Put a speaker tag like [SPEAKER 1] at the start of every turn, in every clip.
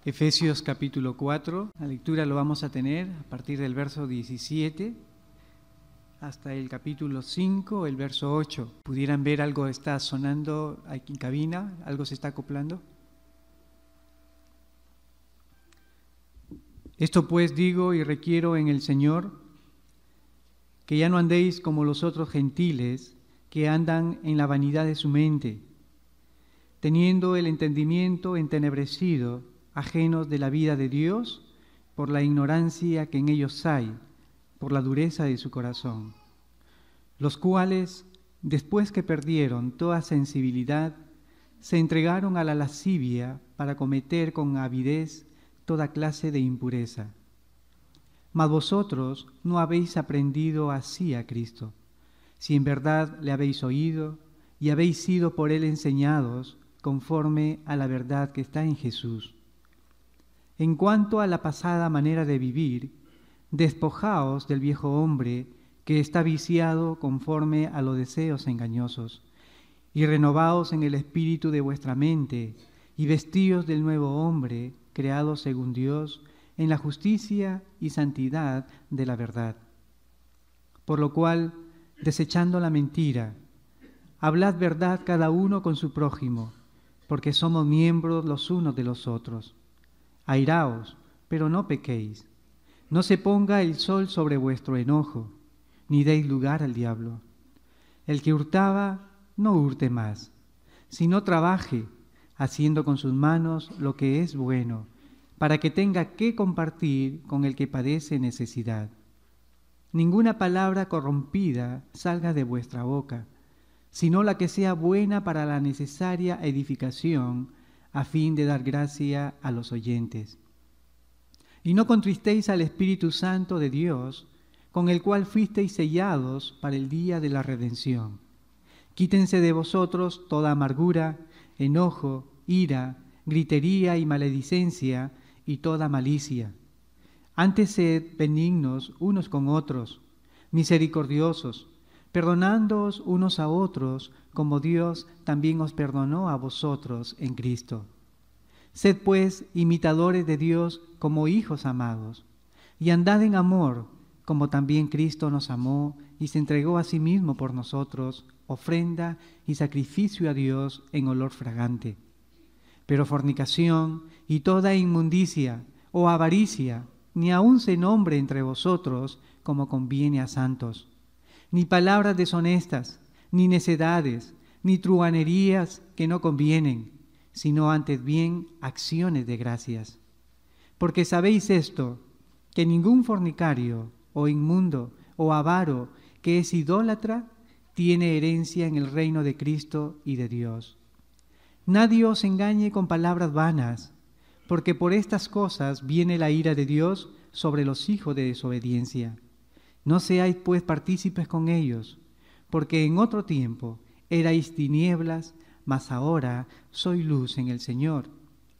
[SPEAKER 1] Efesios capítulo 4, la lectura lo vamos a tener a partir del verso 17 hasta el capítulo 5, el verso 8. ¿Pudieran ver algo está sonando aquí en cabina? ¿Algo se está acoplando? Esto pues digo y requiero en el Señor, que ya no andéis como los otros gentiles que andan en la vanidad de su mente, teniendo el entendimiento entenebrecido, ajenos de la vida de Dios, por la ignorancia que en ellos hay, por la dureza de su corazón, los cuales, después que perdieron toda sensibilidad, se entregaron a la lascivia para cometer con avidez toda clase de impureza. Mas vosotros no habéis aprendido así a Cristo, si en verdad le habéis oído y habéis sido por él enseñados conforme a la verdad que está en Jesús. En cuanto a la pasada manera de vivir, despojaos del viejo hombre que está viciado conforme a los deseos engañosos, y renovaos en el espíritu de vuestra mente, y vestíos del nuevo hombre, creado según Dios, en la justicia y santidad de la verdad. Por lo cual, desechando la mentira, hablad verdad cada uno con su prójimo, porque somos miembros los unos de los otros. Airaos, pero no pequéis. No se ponga el sol sobre vuestro enojo, ni deis lugar al diablo. El que hurtaba, no hurte más, sino trabaje, haciendo con sus manos lo que es bueno, para que tenga que compartir con el que padece necesidad. Ninguna palabra corrompida salga de vuestra boca, sino la que sea buena para la necesaria edificación, a fin de dar gracia a los oyentes. Y no contristéis al Espíritu Santo de Dios, con el cual fuisteis sellados para el día de la redención. Quítense de vosotros toda amargura, enojo, ira, gritería y maledicencia, y toda malicia. Antes sed benignos unos con otros, misericordiosos, perdonándoos unos a otros, como Dios también os perdonó a vosotros en Cristo. Sed pues imitadores de Dios como hijos amados, y andad en amor, como también Cristo nos amó y se entregó a sí mismo por nosotros, ofrenda y sacrificio a Dios en olor fragante. Pero fornicación y toda inmundicia o avaricia, ni aun se nombre entre vosotros como conviene a santos, ni palabras deshonestas, ni necedades, ni truhanerías que no convienen, sino antes bien acciones de gracias. Porque sabéis esto, que ningún fornicario, o inmundo, o avaro, que es idólatra, tiene herencia en el reino de Cristo y de Dios. Nadie os engañe con palabras vanas, porque por estas cosas viene la ira de Dios sobre los hijos de desobediencia. No seáis pues partícipes con ellos, porque en otro tiempo erais tinieblas, mas ahora soy luz en el Señor.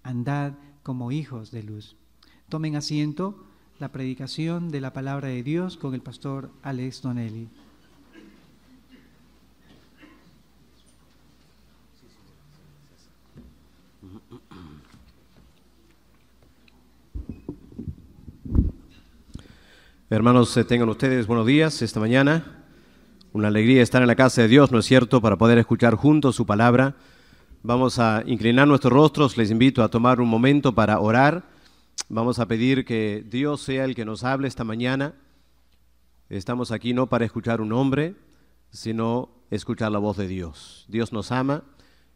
[SPEAKER 1] Andad como hijos de luz. Tomen asiento, la predicación de la palabra de Dios con el pastor Alex Donelli.
[SPEAKER 2] Hermanos, tengan ustedes buenos días esta mañana. Una alegría estar en la casa de Dios, ¿no es cierto?, para poder escuchar juntos su palabra. Vamos a inclinar nuestros rostros, les invito a tomar un momento para orar. Vamos a pedir que Dios sea el que nos hable esta mañana. Estamos aquí no para escuchar un hombre, sino escuchar la voz de Dios. Dios nos ama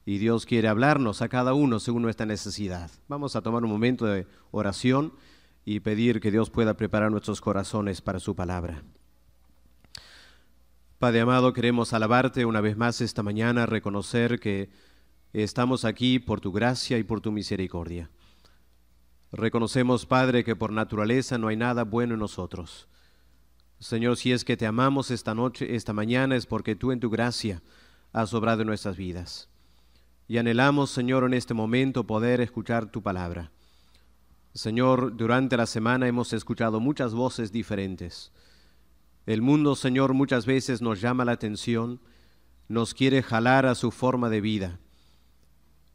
[SPEAKER 2] y Dios quiere hablarnos a cada uno según nuestra necesidad. Vamos a tomar un momento de oración y pedir que Dios pueda preparar nuestros corazones para su palabra. Padre amado, queremos alabarte una vez más esta mañana, reconocer que estamos aquí por tu gracia y por tu misericordia. Reconocemos, Padre, que por naturaleza no hay nada bueno en nosotros. Señor, si es que te amamos esta noche, esta mañana, es porque tú en tu gracia has obrado en nuestras vidas. Y anhelamos, Señor, en este momento poder escuchar tu palabra. Señor, durante la semana hemos escuchado muchas voces diferentes. El mundo, Señor, muchas veces nos llama la atención, nos quiere jalar a su forma de vida.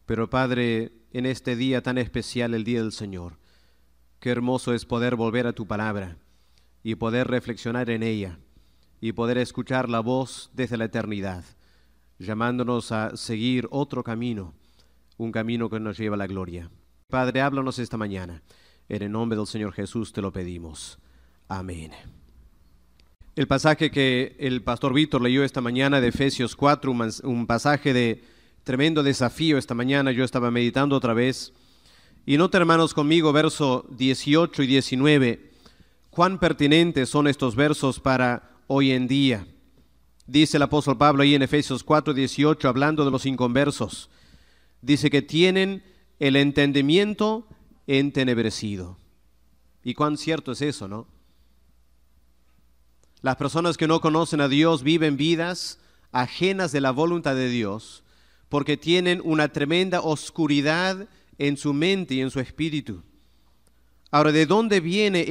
[SPEAKER 2] Pero, Padre, en este día tan especial, el Día del Señor. Qué hermoso es poder volver a tu palabra y poder reflexionar en ella y poder escuchar la voz desde la eternidad, llamándonos a seguir otro camino, un camino que nos lleva a la gloria. Padre, háblanos esta mañana. En el nombre del Señor Jesús te lo pedimos. Amén. El pasaje que el pastor Víctor leyó esta mañana de Efesios 4, un pasaje de tremendo desafío esta mañana. Yo estaba meditando otra vez. Y nota, hermanos, conmigo verso 18 y 19. Cuán pertinentes son estos versos para hoy en día. Dice el apóstol Pablo ahí en Efesios 4, 18, hablando de los inconversos. Dice que tienen el entendimiento entenebrecido. Y cuán cierto es eso, ¿no? Las personas que no conocen a Dios viven vidas ajenas de la voluntad de Dios porque tienen una tremenda oscuridad en su mente y en su espíritu. Ahora, ¿de dónde viene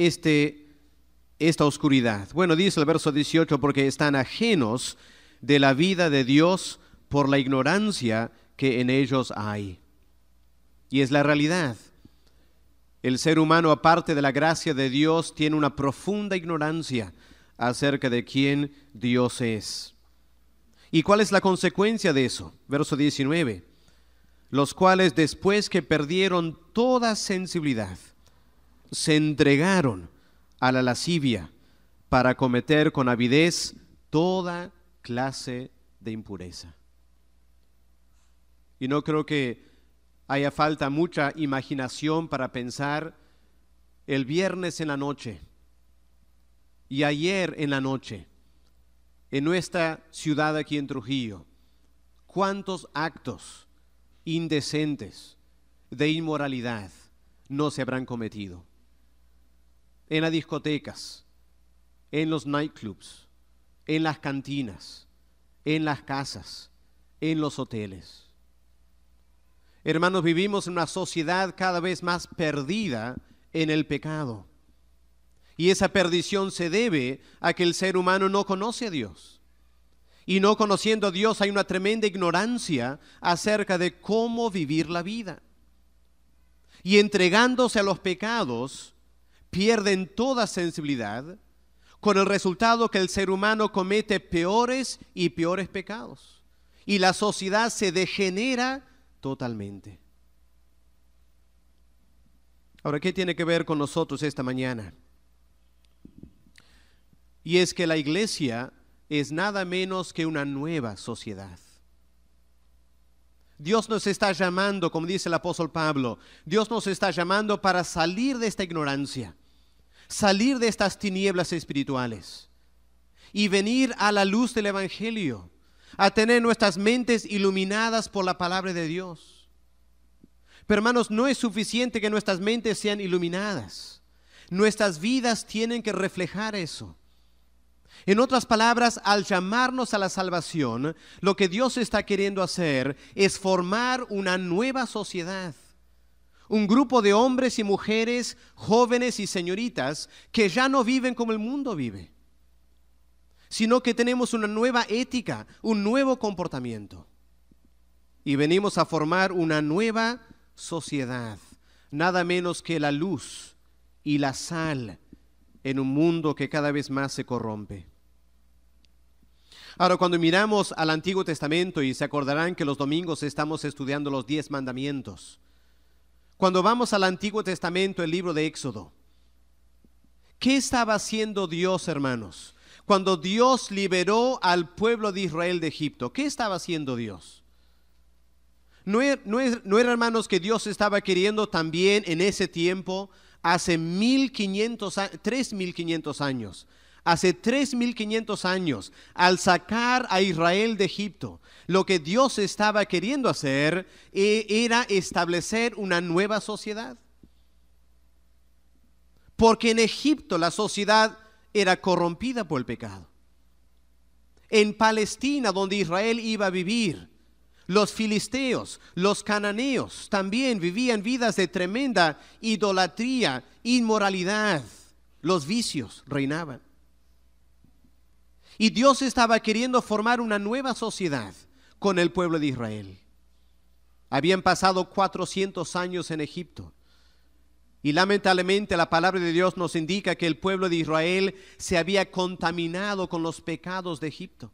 [SPEAKER 2] esta oscuridad? Bueno, dice el verso 18, porque están ajenos de la vida de Dios por la ignorancia que en ellos hay. Y es la realidad. El ser humano, aparte de la gracia de Dios, tiene una profunda ignorancia acerca de quién Dios es. ¿Y cuál es la consecuencia de eso? Verso 19. Los cuales, después que perdieron toda sensibilidad, se entregaron a la lascivia para cometer con avidez toda clase de impureza. Y no creo que haya falta mucha imaginación para pensar el viernes en la noche y ayer en la noche, en nuestra ciudad aquí en Trujillo, cuántos actos indecentes de inmoralidad no se habrán cometido. En las discotecas, en los nightclubs, en las cantinas, en las casas, en los hoteles. Hermanos, vivimos en una sociedad cada vez más perdida en el pecado. Y esa perdición se debe a que el ser humano no conoce a Dios. Y no conociendo a Dios hay una tremenda ignorancia acerca de cómo vivir la vida. Y entregándose a los pecados, pierden toda sensibilidad, con el resultado que el ser humano comete peores y peores pecados. Y la sociedad se degenera totalmente. Ahora, ¿qué tiene que ver con nosotros esta mañana? Y es que la iglesia es nada menos que una nueva sociedad. Dios nos está llamando, como dice el apóstol Pablo, Dios nos está llamando para salir de esta ignorancia, salir de estas tinieblas espirituales y venir a la luz del Evangelio, a tener nuestras mentes iluminadas por la palabra de Dios. Pero hermanos, no es suficiente que nuestras mentes sean iluminadas. Nuestras vidas tienen que reflejar eso. En otras palabras, al llamarnos a la salvación, lo que Dios está queriendo hacer es formar una nueva sociedad. Un grupo de hombres y mujeres, jóvenes y señoritas, que ya no viven como el mundo vive, sino que tenemos una nueva ética, un nuevo comportamiento. Y venimos a formar una nueva sociedad, nada menos que la luz y la sal en un mundo que cada vez más se corrompe. Ahora, cuando miramos al Antiguo Testamento, y se acordarán que los domingos estamos estudiando los 10 mandamientos, cuando vamos al Antiguo Testamento, el libro de Éxodo, ¿qué estaba haciendo Dios, hermanos? Cuando Dios liberó al pueblo de Israel de Egipto, ¿qué estaba haciendo Dios? ¿No era, hermanos, que Dios estaba queriendo también en ese tiempo, hace 3.500 años, hace 3.500 años, al sacar a Israel de Egipto, lo que Dios estaba queriendo hacer era establecer una nueva sociedad? Porque en Egipto la sociedad era corrompida por el pecado. En Palestina, donde Israel iba a vivir, los filisteos, los cananeos también vivían vidas de tremenda idolatría, inmoralidad. Los vicios reinaban. Y Dios estaba queriendo formar una nueva sociedad con el pueblo de Israel. Habían pasado 400 años en Egipto. Y lamentablemente la palabra de Dios nos indica que el pueblo de Israel se había contaminado con los pecados de Egipto.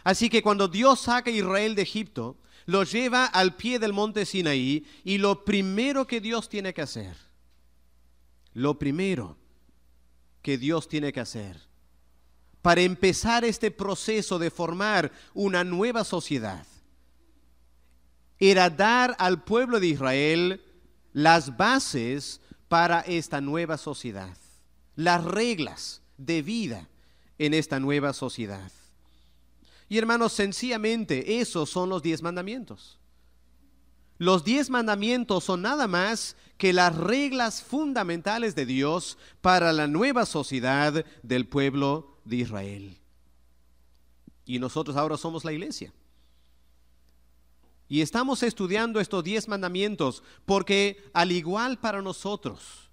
[SPEAKER 2] Así que cuando Dios saca a Israel de Egipto, lo lleva al pie del monte Sinaí, y lo primero que Dios tiene que hacer, para empezar este proceso de formar una nueva sociedad, era dar al pueblo de Israel las bases para esta nueva sociedad, las reglas de vida en esta nueva sociedad. Y hermanos, sencillamente esos son los 10 mandamientos. Los 10 mandamientos son nada más que las reglas fundamentales de Dios para la nueva sociedad del pueblo de Israel. Y nosotros ahora somos la iglesia. Y estamos estudiando estos 10 mandamientos porque, al igual para nosotros,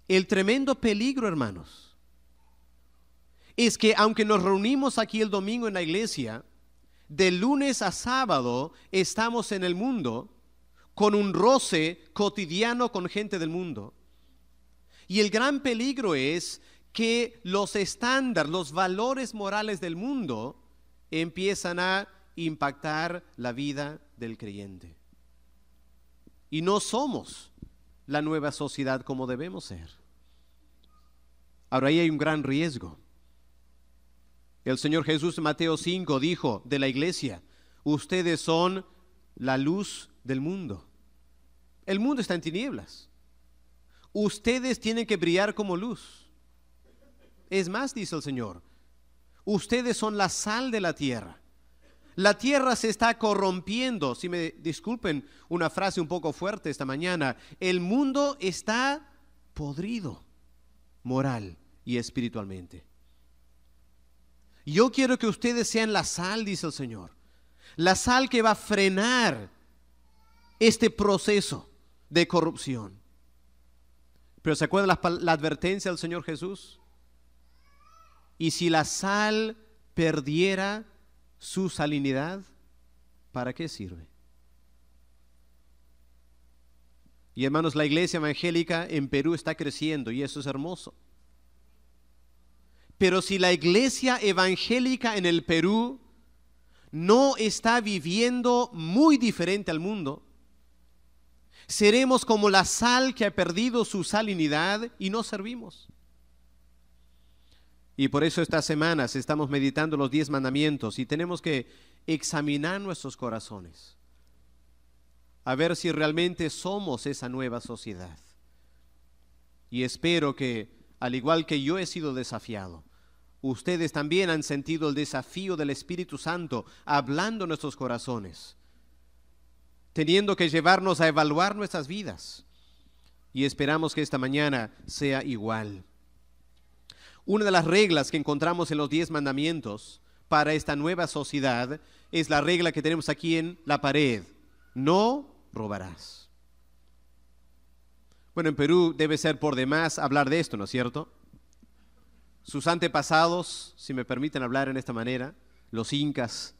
[SPEAKER 2] el tremendo peligro, hermanos, es que aunque nos reunimos aquí el domingo en la iglesia, de lunes a sábado estamos en el mundo con un roce cotidiano con gente del mundo. Y el gran peligro es que los estándares, los valores morales del mundo empiezan a impactar la vida del creyente. Y no somos la nueva sociedad como debemos ser. Ahora, ahí hay un gran riesgo. El Señor Jesús en Mateo 5 dijo de la iglesia: ustedes son la luz del mundo. El mundo está en tinieblas. Ustedes tienen que brillar como luz. Es más, dice el Señor, ustedes son la sal de la tierra. La tierra se está corrompiendo. Si me disculpen una frase un poco fuerte esta mañana, el mundo está podrido moral y espiritualmente. Yo quiero que ustedes sean la sal, dice el Señor. La sal que va a frenar este proceso de corrupción. Pero ¿se acuerdan la advertencia del Señor Jesús? Y si la sal perdiera su salinidad, ¿para qué sirve? Y hermanos, la iglesia evangélica en Perú está creciendo y eso es hermoso. Pero si la iglesia evangélica en el Perú no está viviendo muy diferente al mundo, seremos como la sal que ha perdido su salinidad y no servimos. Y por eso estas semanas estamos meditando los 10 mandamientos y tenemos que examinar nuestros corazones, a ver si realmente somos esa nueva sociedad. Y espero que, al igual que yo he sido desafiado, ustedes también han sentido el desafío del Espíritu Santo hablando en nuestros corazones, teniendo que llevarnos a evaluar nuestras vidas. Y esperamos que esta mañana sea igual. Una de las reglas que encontramos en los 10 mandamientos para esta nueva sociedad es la regla que tenemos aquí en la pared: no robarás. Bueno, en Perú debe ser por demás hablar de esto, ¿no es cierto? Sus antepasados, si me permiten hablar en esta manera, los incas,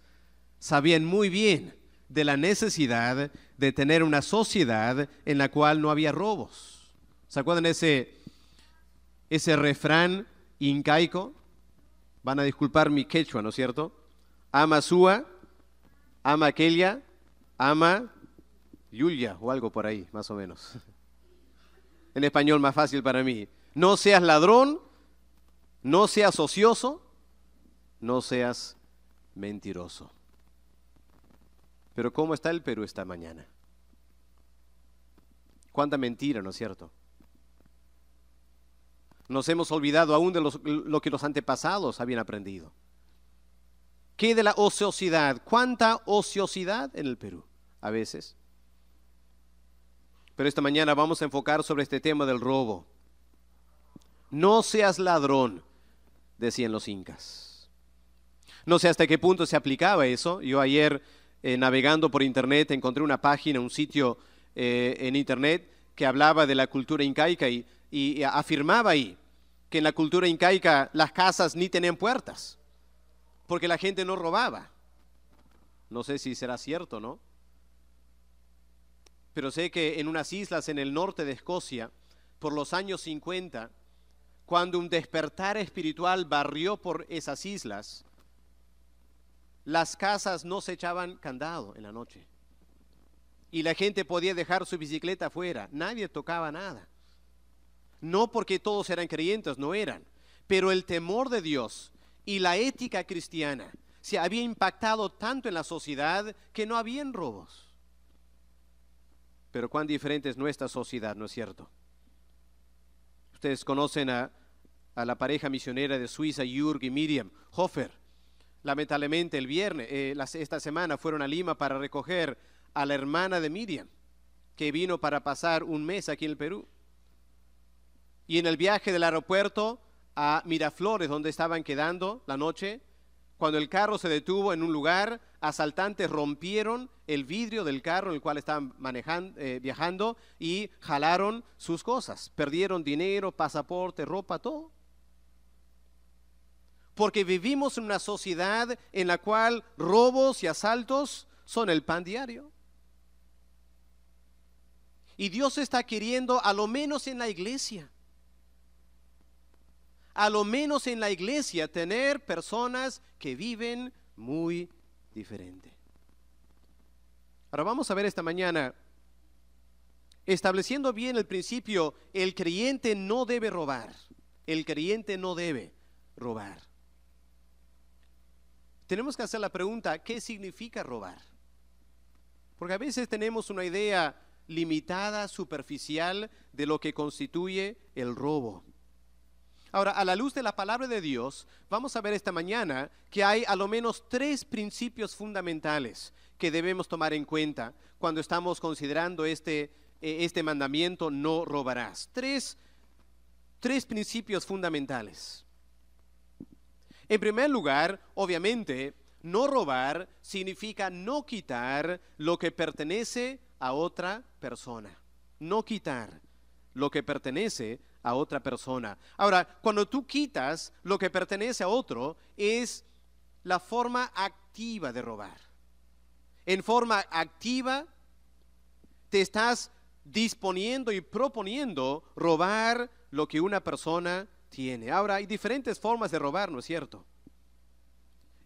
[SPEAKER 2] sabían muy bien de la necesidad de tener una sociedad en la cual no había robos. ¿Se acuerdan ese refrán incaico? Van a disculpar mi quechua, ¿no es cierto? Ama sua, ama aquella, ama Yulia, o algo por ahí, más o menos. En español más fácil para mí. No seas ladrón, no seas ocioso, no seas mentiroso. Pero ¿cómo está el Perú esta mañana? Cuánta mentira, ¿no es cierto? Nos hemos olvidado aún de lo que los antepasados habían aprendido. ¿Qué de la ociosidad? ¿Cuánta ociosidad en el Perú? A veces. Pero esta mañana vamos a enfocar sobre este tema del robo. No seas ladrón, decían los incas. No sé hasta qué punto se aplicaba eso. Yo ayer, navegando por internet, encontré una página, un sitio en internet que hablaba de la cultura incaica y afirmaba ahí que en la cultura incaica las casas ni tenían puertas, porque la gente no robaba. No sé si será cierto, ¿no? Pero sé que en unas islas en el norte de Escocia, por los años 50, cuando un despertar espiritual barrió por esas islas, las casas no se echaban candado en la noche. Y la gente podía dejar su bicicleta afuera, nadie tocaba nada. No porque todos eran creyentes, no eran, pero el temor de Dios y la ética cristiana se había impactado tanto en la sociedad que no habían robos. Pero cuán diferente es nuestra sociedad, ¿no es cierto? Ustedes conocen a la pareja misionera de Suiza, Jürg y Miriam Hofer. Lamentablemente el viernes, esta semana fueron a Lima para recoger a la hermana de Miriam, que vino para pasar un mes aquí en el Perú. Y en el viaje del aeropuerto a Miraflores, donde estaban quedando la noche, cuando el carro se detuvo en un lugar, asaltantes rompieron el vidrio del carro en el cual estaban viajando y jalaron sus cosas. Perdieron dinero, pasaporte, ropa, todo. Porque vivimos en una sociedad en la cual robos y asaltos son el pan diario. Y Dios está queriendo, a lo menos en la iglesia, tener personas que viven muy diferente. Ahora vamos a ver esta mañana, estableciendo bien el principio, el creyente no debe robar. El creyente no debe robar. Tenemos que hacer la pregunta, ¿qué significa robar? Porque a veces tenemos una idea limitada, superficial, de lo que constituye el robo. Ahora, a la luz de la palabra de Dios, vamos a ver esta mañana que hay a lo menos 3 principios fundamentales que debemos tomar en cuenta cuando estamos considerando este mandamiento, no robarás. Tres principios fundamentales. En primer lugar, obviamente, no robar significa no quitar lo que pertenece a otra persona. No quitar lo que pertenece a otra persona. Ahora, cuando tú quitas lo que pertenece a otro, es la forma activa de robar. En forma activa, te estás disponiendo y proponiendo robar lo que una persona tiene. Ahora, hay diferentes formas de robar, ¿no es cierto?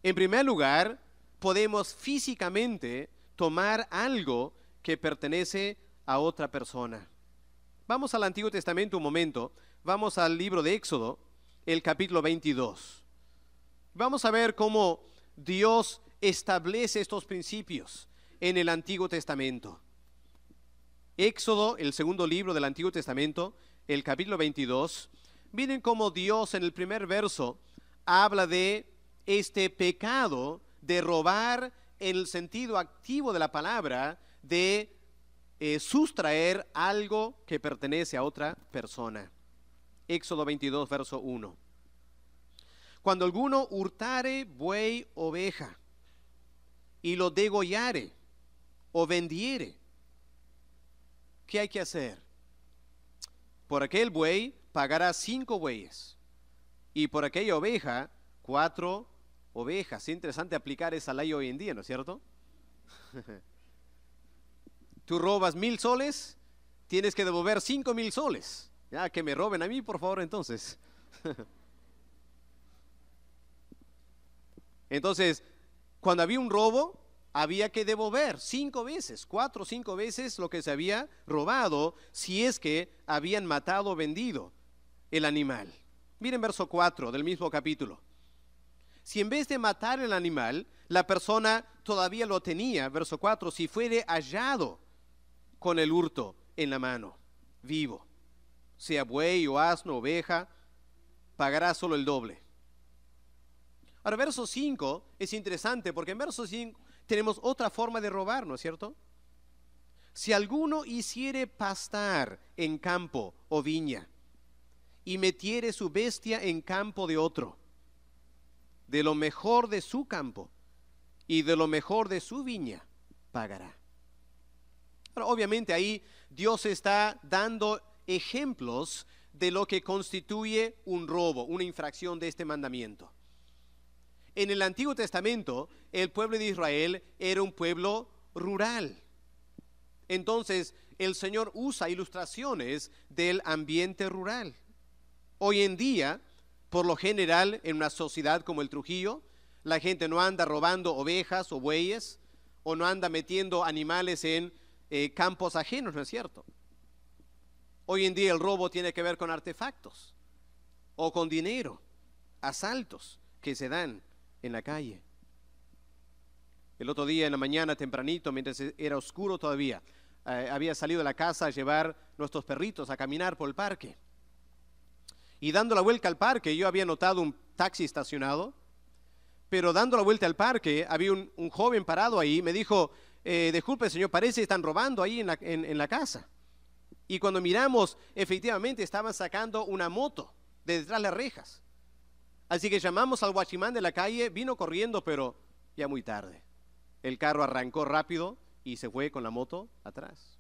[SPEAKER 2] En primer lugar, podemos físicamente tomar algo que pertenece a otra persona. Vamos al Antiguo Testamento un momento, vamos al libro de Éxodo, el capítulo 22. Vamos a ver cómo Dios establece estos principios en el Antiguo Testamento. Éxodo, el segundo libro del Antiguo Testamento, el capítulo 22. Miren cómo Dios en el primer verso habla de este pecado de robar en el sentido activo de la palabra, de sustraer algo que pertenece a otra persona. Éxodo 22, verso 1. Cuando alguno hurtare buey o oveja y lo degollare o vendiere, ¿qué hay que hacer? Por aquel buey pagará 5 bueyes y por aquella oveja 4 ovejas. Es interesante aplicar esa ley hoy en día, ¿no es cierto? Tú robas 1,000 soles, tienes que devolver 5,000 soles. Ya, que me roben a mí, por favor, entonces. Entonces, cuando había un robo, había que devolver 5 veces, 4 o 5 veces lo que se había robado, si es que habían matado o vendido el animal. Miren verso 4 del mismo capítulo. Si en vez de matar el animal, la persona todavía lo tenía, verso 4, si fuere hallado con el hurto en la mano, vivo, sea buey o asno, oveja, pagará solo el doble. Ahora, verso 5 es interesante porque en verso 5 tenemos otra forma de robar, ¿no es cierto? Si alguno hiciere pastar en campo o viña y metiere su bestia en campo de otro, de lo mejor de su campo y de lo mejor de su viña, pagará. Ahora, obviamente ahí Dios está dando ejemplos de lo que constituye un robo, una infracción de este mandamiento. En el Antiguo Testamento, el pueblo de Israel era un pueblo rural. Entonces, el Señor usa ilustraciones del ambiente rural. Hoy en día, por lo general, en una sociedad como el Trujillo, la gente no anda robando ovejas o bueyes, o no anda metiendo animales en campos ajenos, ¿no es cierto? Hoy en día el robo tiene que ver con artefactos, o con dinero, asaltos que se dan en la calle. El otro día en la mañana tempranito, mientras era oscuro todavía, había salido de la casa a llevar nuestros perritos a caminar por el parque. Y dando la vuelta al parque, yo había notado un taxi estacionado, pero dando la vuelta al parque, había un joven parado ahí, me dijo, disculpe señor, parece que están robando ahí en la casa. Y cuando miramos, efectivamente estaban sacando una moto de detrás de las rejas. Así que llamamos al guachimán de la calle, vino corriendo, pero ya muy tarde. El carro arrancó rápido y se fue con la moto atrás.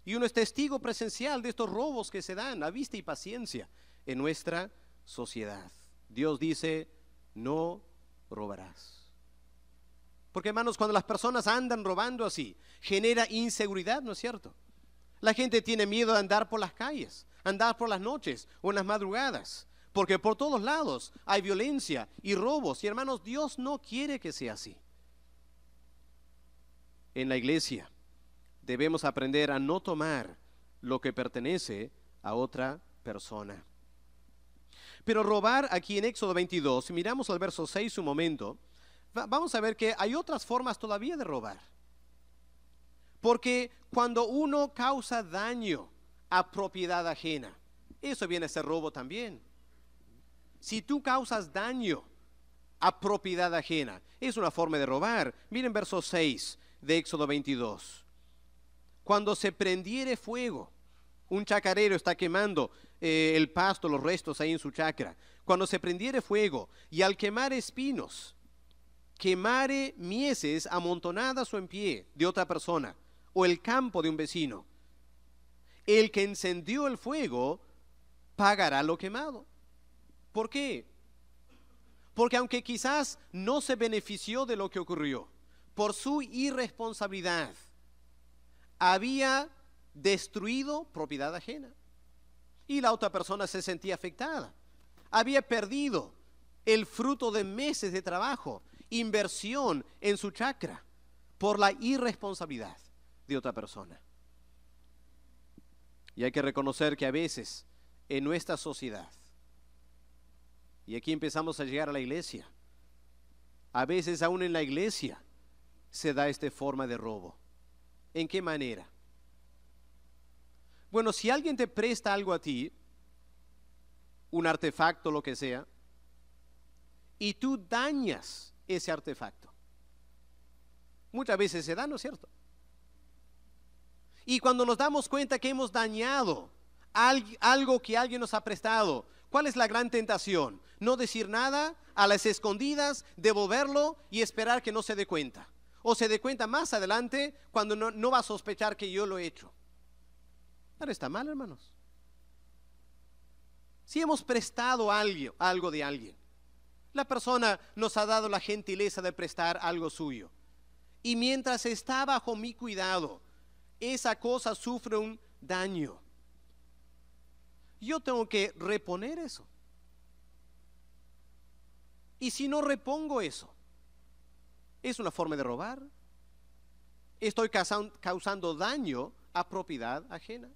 [SPEAKER 2] Y uno es testigo presencial de estos robos que se dan a vista y paciencia en nuestra sociedad. Dios dice, no robarás. Porque hermanos, cuando las personas andan robando así, genera inseguridad, ¿no es cierto? La gente tiene miedo de andar por las calles, andar por las noches o en las madrugadas, porque por todos lados hay violencia y robos. Y hermanos, Dios no quiere que sea así. En la iglesia debemos aprender a no tomar lo que pertenece a otra persona. Pero robar aquí en Éxodo 22, si miramos al verso 6 un momento, vamos a ver que hay otras formas todavía de robar. Porque cuando uno causa daño a propiedad ajena, eso viene a ser robo también. Si tú causas daño a propiedad ajena, es una forma de robar. Miren verso 6 de Éxodo 22. Cuando se prendiere fuego, un chacarero está quemando el pasto, los restos ahí en su chacra. Cuando se prendiere fuego y al quemar espinos, quemare mieses amontonadas o en pie de otra persona, o el campo de un vecino, el que encendió el fuego pagará lo quemado. ¿Por qué? Porque aunque quizás no se benefició de lo que ocurrió, por su irresponsabilidad, había destruido propiedad ajena. Y la otra persona se sentía afectada. Había perdido el fruto de meses de trabajo, inversión en su chacra, por la irresponsabilidad de otra persona. Y hay que reconocer que a veces en nuestra sociedad, y aquí empezamos a llegar a la iglesia, a veces aún en la iglesia se da esta forma de robo. ¿En qué manera? Bueno, si alguien te presta algo a ti, un artefacto, lo que sea, y tú dañas ese artefacto, muchas veces se da, ¿no es cierto? Y cuando nos damos cuenta que hemos dañado algo que alguien nos ha prestado, ¿cuál es la gran tentación? No decir nada, a las escondidas, devolverlo y esperar que no se dé cuenta. O se dé cuenta más adelante cuando no va a sospechar que yo lo he hecho. Pero está mal, hermanos. Si hemos prestado algo de alguien, la persona nos ha dado la gentileza de prestar algo suyo, y mientras está bajo mi cuidado, esa cosa sufre un daño, yo tengo que reponer eso. Y si no repongo eso, es una forma de robar. Estoy causando daño a propiedad ajena.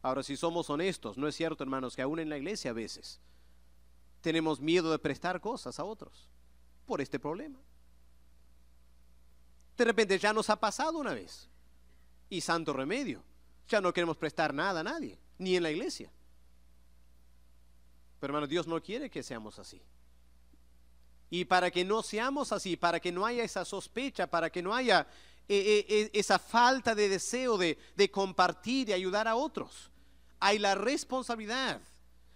[SPEAKER 2] Ahora, si somos honestos, no es cierto, hermanos, que aún en la iglesia a veces tenemos miedo de prestar cosas a otros por este problema. De repente ya nos ha pasado una vez y santo remedio, ya no queremos prestar nada a nadie, ni en la iglesia. Pero hermanos, Dios no quiere que seamos así. Y para que no seamos así, para que no haya esa sospecha, para que no haya esa falta de deseo de compartir y ayudar a otros, hay la responsabilidad.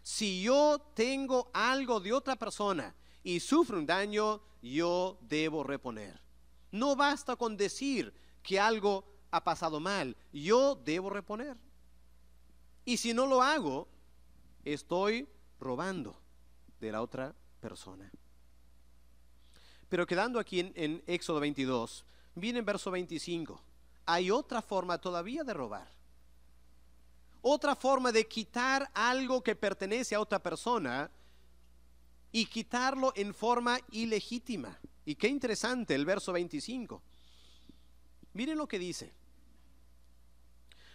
[SPEAKER 2] Si yo tengo algo de otra persona y sufre un daño, yo debo reponer. No basta con decir que algo ha pasado mal, yo debo reponer. Y si no lo hago, estoy robando. de la otra persona. Pero quedando aquí en Éxodo 22, viene en verso 25. Hay otra forma todavía de robar. Otra forma de quitar algo que pertenece a otra persona y quitarlo en forma ilegítima. Y qué interesante el verso 25. Miren lo que dice.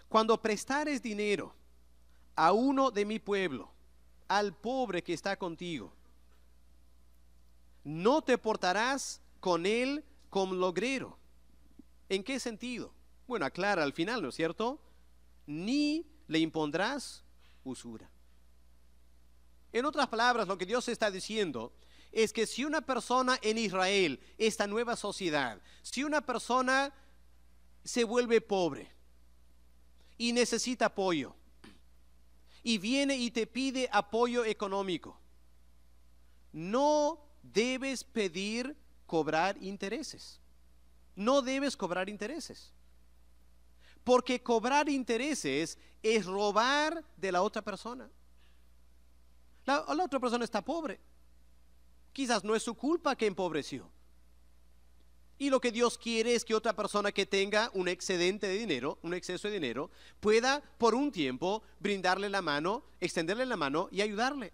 [SPEAKER 2] Cuando prestares dinero a uno de mi pueblo, al pobre que está contigo, no te portarás con él como logrero. ¿En qué sentido? Bueno, aclara al final, ¿no es cierto? Ni le impondrás usura. En otras palabras, lo que Dios está diciendo es que si una persona en Israel, esta nueva sociedad, si una persona se vuelve pobre y necesita apoyo, y viene y te pide apoyo económico, no debes pedir cobrar intereses. No debes cobrar intereses. Porque cobrar intereses es robar de la otra persona. La otra persona está pobre. Quizás no es su culpa que empobreció. Y lo que Dios quiere es que otra persona que tenga un excedente de dinero, un exceso de dinero, pueda por un tiempo brindarle la mano, extenderle la mano y ayudarle.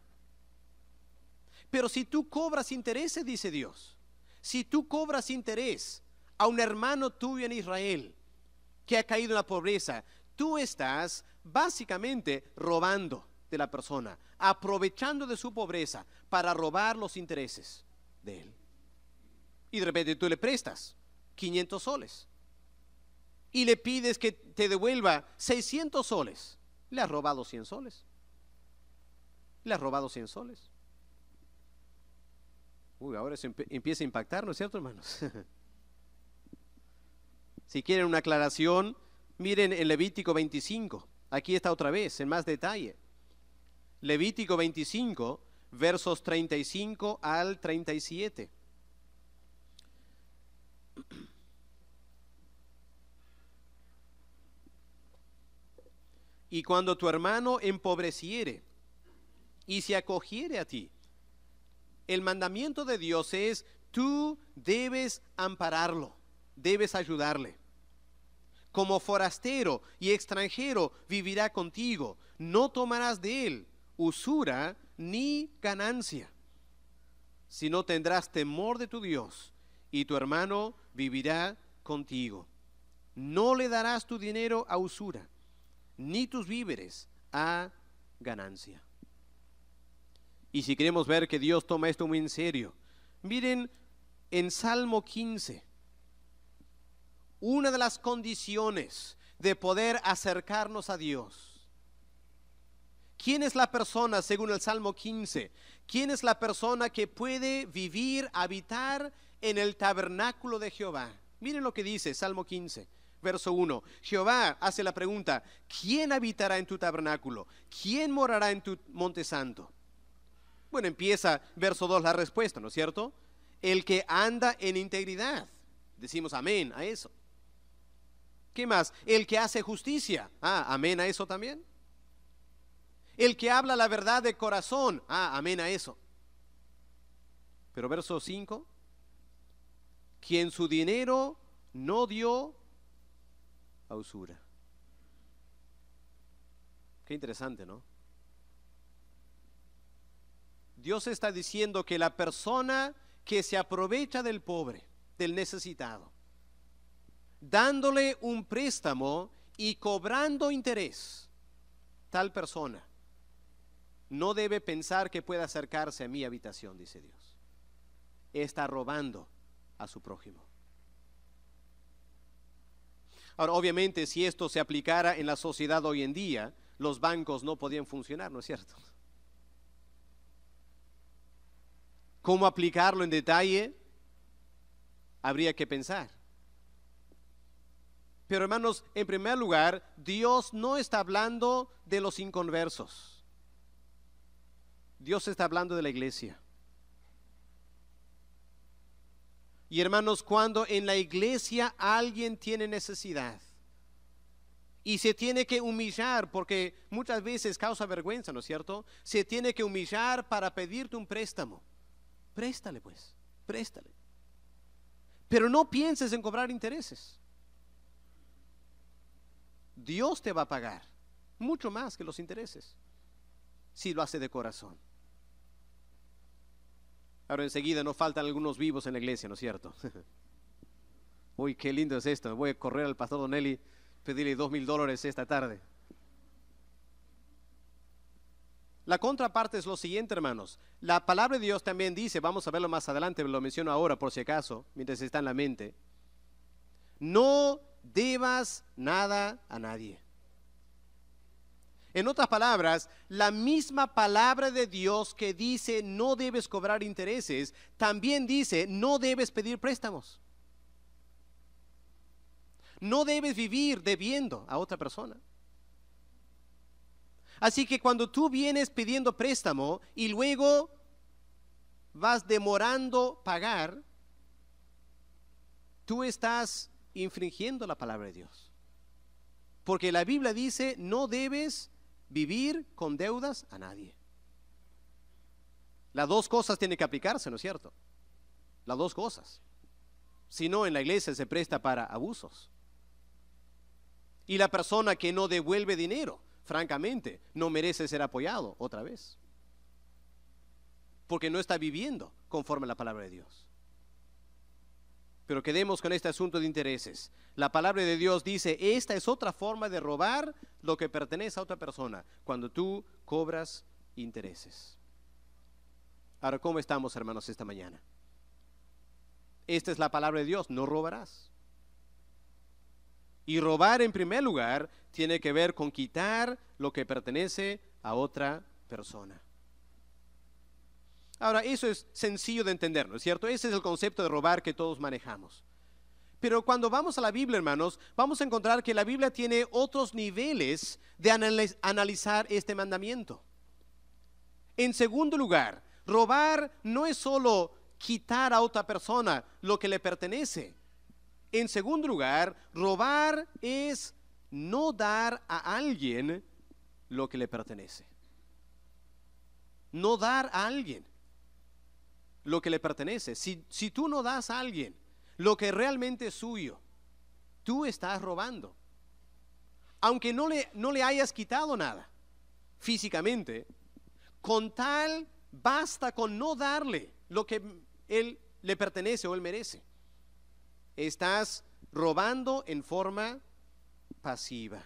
[SPEAKER 2] Pero si tú cobras intereses, dice Dios, si tú cobras interés a un hermano tuyo en Israel que ha caído en la pobreza, tú estás básicamente robando de la persona, aprovechando de su pobreza para robar los intereses de él. Y de repente tú le prestas 500 soles y le pides que te devuelva 600 soles. Le has robado 100 soles. Le has robado 100 soles. Uy, ahora se empieza a impactar, ¿no es cierto, hermanos? Si quieren una aclaración, miren en Levítico 25. Aquí está otra vez, en más detalle. Levítico 25, versos 35 al 37. Y cuando tu hermano empobreciere y se acogiere a ti, el mandamiento de Dios es, tú debes ampararlo, debes ayudarle. Como forastero y extranjero vivirá contigo, no tomarás de él usura ni ganancia, sino tendrás temor de tu Dios, y tu hermano vivirá contigo. No le darás tu dinero a usura, ni tus víveres a ganancia. Y si queremos ver que Dios toma esto muy en serio, miren en Salmo 15, una de las condiciones de poder acercarnos a Dios. ¿Quién es la persona, según el Salmo 15? ¿Quién es la persona que puede vivir, habitar en el tabernáculo de Jehová? Miren lo que dice Salmo 15, verso 1. Jehová hace la pregunta, ¿quién habitará en tu tabernáculo? ¿Quién morará en tu monte santo? Bueno, empieza verso 2 la respuesta, ¿no es cierto? El que anda en integridad. Decimos amén a eso. ¿Qué más? El que hace justicia. Amén a eso también. El que habla la verdad de corazón. Amén a eso. Pero verso 5. Quien su dinero no dio a usura. Qué interesante, ¿no? Dios está diciendo que la persona que se aprovecha del pobre, del necesitado, dándole un préstamo y cobrando interés, tal persona no debe pensar que pueda acercarse a mi habitación, dice Dios. Está robando a su prójimo. Ahora, obviamente, si esto se aplicara en la sociedad hoy en día, los bancos no podían funcionar, ¿no es cierto? ¿Cómo aplicarlo en detalle? Habría que pensar. Pero hermanos, en primer lugar, Dios no está hablando de los inconversos. Dios está hablando de la iglesia. Y hermanos, cuando en la iglesia alguien tiene necesidad, Y se tiene que humillar, porque muchas veces causa vergüenza, ¿no es cierto? Se tiene que humillar para pedirte un préstamo. Préstale pues, préstale. Pero no pienses en cobrar intereses. Dios te va a pagar mucho más que los intereses, si lo hace de corazón. Ahora enseguida no faltan algunos vivos en la iglesia, ¿no es cierto? Uy, qué lindo es esto. Voy a correr al pastor Donelli, pedirle $2,000 esta tarde. La contraparte es lo siguiente, hermanos. La palabra de Dios también dice, vamos a verlo más adelante, lo menciono ahora por si acaso, mientras está en la mente. No debas nada a nadie. En otras palabras, la misma palabra de Dios que dice no debes cobrar intereses, también dice no debes pedir préstamos. No debes vivir debiendo a otra persona. Así que cuando tú vienes pidiendo préstamo y luego vas demorando pagar, tú estás infringiendo la palabra de Dios. Porque la Biblia dice no debes vivir con deudas a nadie. Las dos cosas tienen que aplicarse, ¿no es cierto? Las dos cosas. Si no, en la iglesia se presta para abusos. Y la persona que no devuelve dinero, francamente, no merece ser apoyado otra vez. Porque no está viviendo conforme a la palabra de Dios. Pero quedemos con este asunto de intereses. La palabra de Dios dice, esta es otra forma de robar lo que pertenece a otra persona, cuando tú cobras intereses. Ahora, ¿cómo estamos, hermanos, esta mañana? Esta es la palabra de Dios, no robarás. Y robar, en primer lugar, tiene que ver con quitar lo que pertenece a otra persona. Ahora, eso es sencillo de entender, ¿no es cierto? Ese es el concepto de robar que todos manejamos. Pero cuando vamos a la Biblia, hermanos, vamos a encontrar que la Biblia tiene otros niveles de analizar este mandamiento. En segundo lugar, robar no es solo quitar a otra persona lo que le pertenece. En segundo lugar, robar es no dar a alguien lo que le pertenece. No dar a alguien lo que le pertenece. Si tú no das a alguien lo que realmente es suyo, tú estás robando. Aunque no le hayas quitado nada físicamente, con tal basta con no darle lo que él le pertenece o él merece. Estás robando en forma pasiva.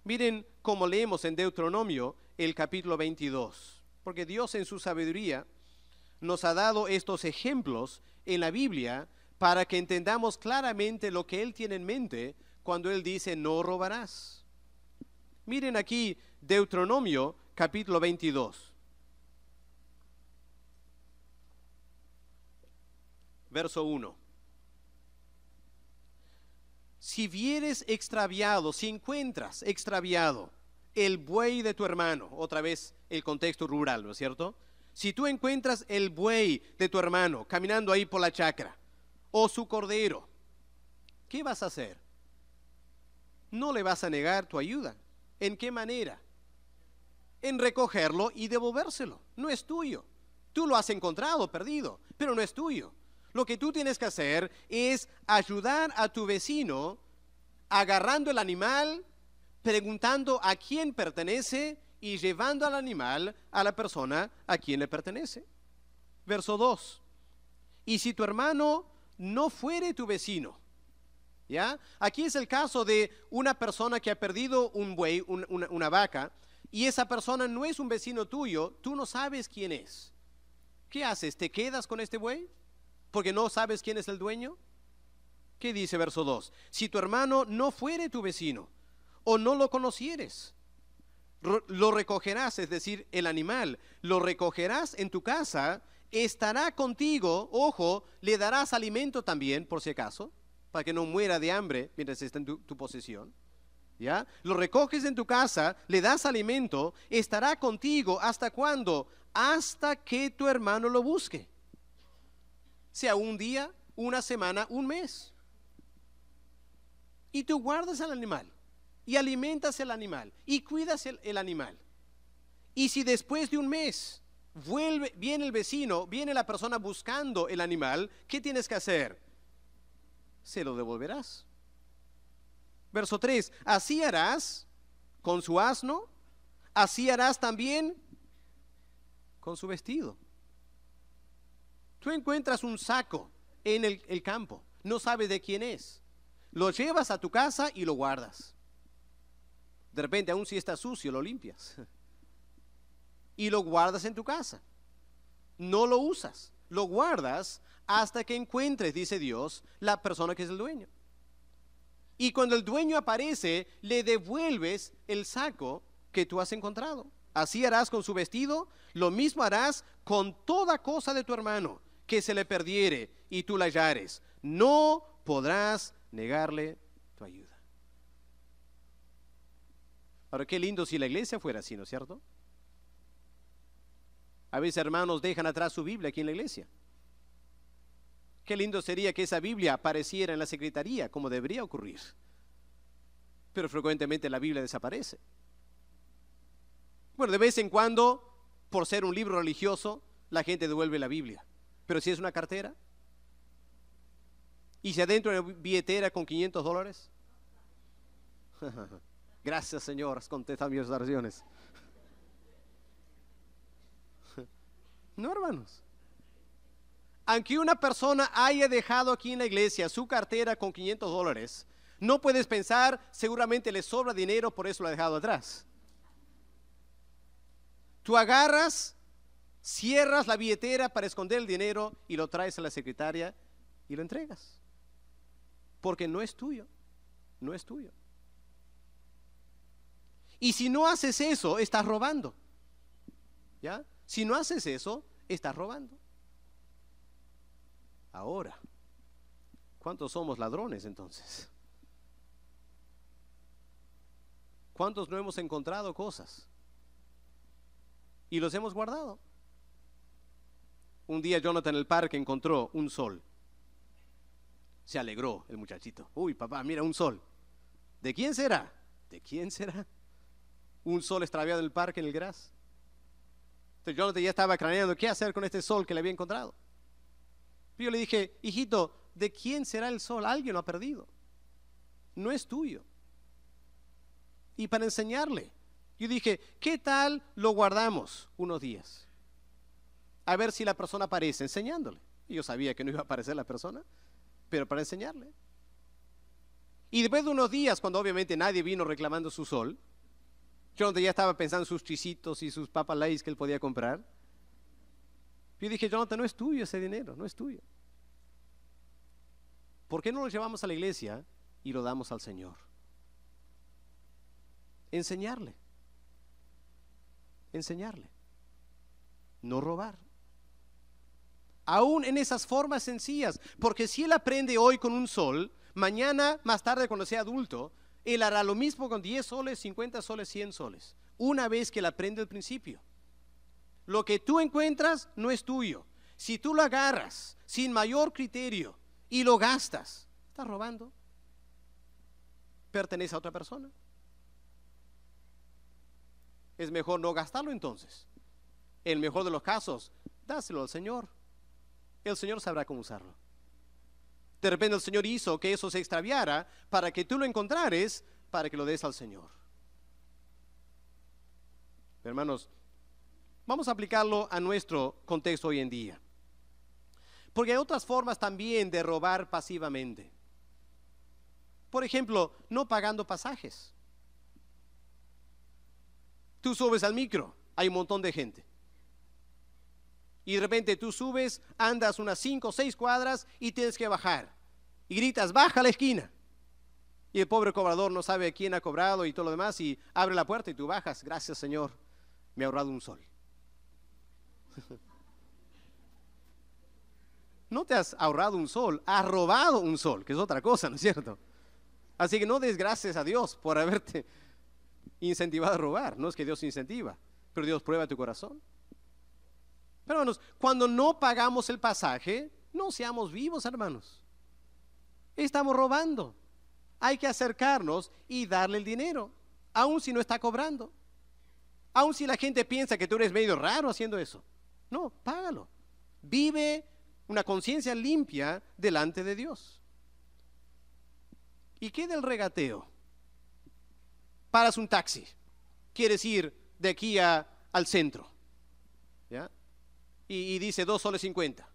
[SPEAKER 2] Miren cómo leemos en Deuteronomio el capítulo 22, porque Dios en su sabiduría nos ha dado estos ejemplos en la Biblia para que entendamos claramente lo que Él tiene en mente cuando Él dice no robarás. Miren aquí Deuteronomio capítulo 22. Verso 1. Si vieres extraviado, si encuentras extraviado el buey de tu hermano, otra vez el contexto rural, ¿no es cierto? Si tú encuentras el buey de tu hermano caminando ahí por la chacra, o su cordero, ¿qué vas a hacer? No le vas a negar tu ayuda. ¿En qué manera? En recogerlo y devolvérselo. No es tuyo. Tú lo has encontrado perdido, pero no es tuyo. Lo que tú tienes que hacer es ayudar a tu vecino agarrando el animal, preguntando a quién pertenece y llevando al animal a la persona a quien le pertenece. Verso 2. Y si tu hermano no fuere tu vecino, ¿ya? Aquí es el caso de una persona que ha perdido un buey, una vaca, y esa persona no es un vecino tuyo, tú no sabes quién es. ¿Qué haces? ¿Te quedas con este buey? Porque no sabes quién es el dueño. ¿Qué dice verso 2? Si tu hermano no fuere tu vecino o no lo conocieres, lo recogerás, es decir, el animal, lo recogerás en tu casa, estará contigo, ojo, le darás alimento también, por si acaso, para que no muera de hambre mientras está en tu posesión. ¿Ya? Lo recoges en tu casa, le das alimento, estará contigo, ¿hasta cuándo? Hasta que tu hermano lo busque. Sea un día, una semana, un mes. Y tú guardas al animal. y alimentas el animal y cuidas el animal. Y si después de un mes viene el vecino, viene la persona buscando el animal, ¿qué tienes que hacer? Se lo devolverás. Verso 3, así harás con su asno, así harás también con su vestido. Tú encuentras un saco en el campo, no sabes de quién es. Lo llevas a tu casa y lo guardas. De repente, aun si está sucio, lo limpias. Y lo guardas en tu casa. No lo usas, lo guardas hasta que encuentres, dice Dios, la persona que es el dueño. Y cuando el dueño aparece, le devuelves el saco que tú has encontrado. Así harás con su vestido, lo mismo harás con toda cosa de tu hermano que se le perdiere y tú la hallares. No podrás negarle tu ayuda. Ahora, qué lindo si la iglesia fuera así, ¿no es cierto? A veces hermanos dejan atrás su Biblia aquí en la iglesia. Qué lindo sería que esa Biblia apareciera en la secretaría, como debería ocurrir. Pero frecuentemente la Biblia desaparece. Bueno, de vez en cuando, por ser un libro religioso, la gente devuelve la Biblia. Pero si es una cartera, y si adentro hay una billetera con $500, gracias Señor, has contestado mis oraciones. No, hermanos. Aunque una persona haya dejado aquí en la iglesia su cartera con $500, no puedes pensar, seguramente le sobra dinero, por eso lo ha dejado atrás. Tú agarras, cierras la billetera para esconder el dinero y lo traes a la secretaria y lo entregas. Porque no es tuyo, no es tuyo. Y si no haces eso, estás robando. ¿Ya? Si no haces eso, estás robando. Ahora, ¿cuántos somos ladrones entonces? ¿Cuántos no hemos encontrado cosas y los hemos guardado? Un día Jonathan en el parque encontró un sol. Se alegró el muchachito. Uy, papá, mira un sol. ¿De quién será? ¿De quién será? Un sol extraviado en el parque, en el gras. Entonces Jonathan ya estaba craneando qué hacer con este sol que le había encontrado. Yo le dije, hijito, ¿de quién será el sol? Alguien lo ha perdido. No es tuyo. Y para enseñarle, yo dije, ¿qué tal lo guardamos unos días? A ver si la persona aparece, enseñándole. Y yo sabía que no iba a aparecer la persona, pero para enseñarle. Y después de unos días, cuando obviamente nadie vino reclamando su sol, Jonathan ya estaba pensando en sus chisitos y sus papas Lay's que él podía comprar. Yo dije, Jonathan, no es tuyo ese dinero, no es tuyo. ¿Por qué no lo llevamos a la iglesia y lo damos al Señor? Enseñarle. Enseñarle. No robar. Aún en esas formas sencillas, porque si él aprende hoy con un sol, mañana, más tarde cuando sea adulto, él hará lo mismo con 10 soles, 50 soles, 100 soles, una vez que él aprende el principio. Lo que tú encuentras no es tuyo. Si tú lo agarras sin mayor criterio y lo gastas, estás robando. Pertenece a otra persona. Es mejor no gastarlo entonces. En el mejor de los casos, dáselo al Señor. El Señor sabrá cómo usarlo. De repente el Señor hizo que eso se extraviara para que tú lo encontrares, para que lo des al Señor. Hermanos, vamos a aplicarlo a nuestro contexto hoy en día. Porque hay otras formas también de robar pasivamente. Por ejemplo, no pagando pasajes. Tú subes al micro, hay un montón de gente. Y de repente tú subes, andas unas 5 o 6 cuadras y tienes que bajar. Y gritas, baja a la esquina. Y el pobre cobrador no sabe quién ha cobrado y todo lo demás y abre la puerta y tú bajas. Gracias, Señor, me ha ahorrado un sol. No te has ahorrado un sol, has robado un sol, que es otra cosa, ¿no es cierto? Así que no des gracias a Dios por haberte incentivado a robar. No es que Dios incentiva, pero Dios prueba tu corazón. Pero hermanos, cuando no pagamos el pasaje, no seamos vivos, hermanos. Estamos robando. hay que acercarnos y darle el dinero, aun si no está cobrando. Aun si la gente piensa que tú eres medio raro haciendo eso. No, págalo. Vive una conciencia limpia delante de Dios. ¿Y qué del regateo? Paras un taxi, quieres ir de aquí al centro, ¿ya? Y dice 2,50 soles.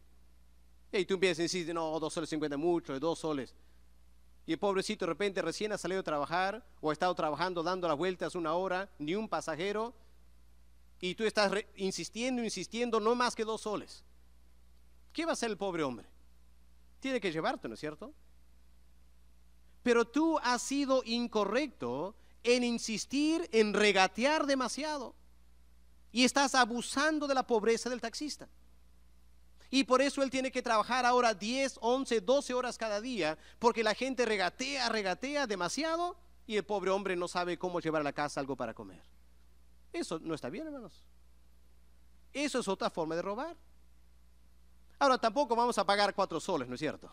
[SPEAKER 2] Y tú empiezas a decir, no, 2,50 soles mucho, 2 soles. Y el pobrecito de repente recién ha salido a trabajar o ha estado trabajando dando las vueltas 1 hora, ni un pasajero, y tú estás insistiendo, no más que 2 soles. ¿Qué va a hacer el pobre hombre? Tiene que llevarte, ¿no es cierto? Pero tú has sido incorrecto en insistir en regatear demasiado y estás abusando de la pobreza del taxista. Y por eso él tiene que trabajar ahora 10, 11, 12 horas cada día, porque la gente regatea demasiado y el pobre hombre no sabe cómo llevar a la casa algo para comer. Eso no está bien, hermanos. Eso es otra forma de robar. Ahora, tampoco vamos a pagar 4 soles, ¿no es cierto?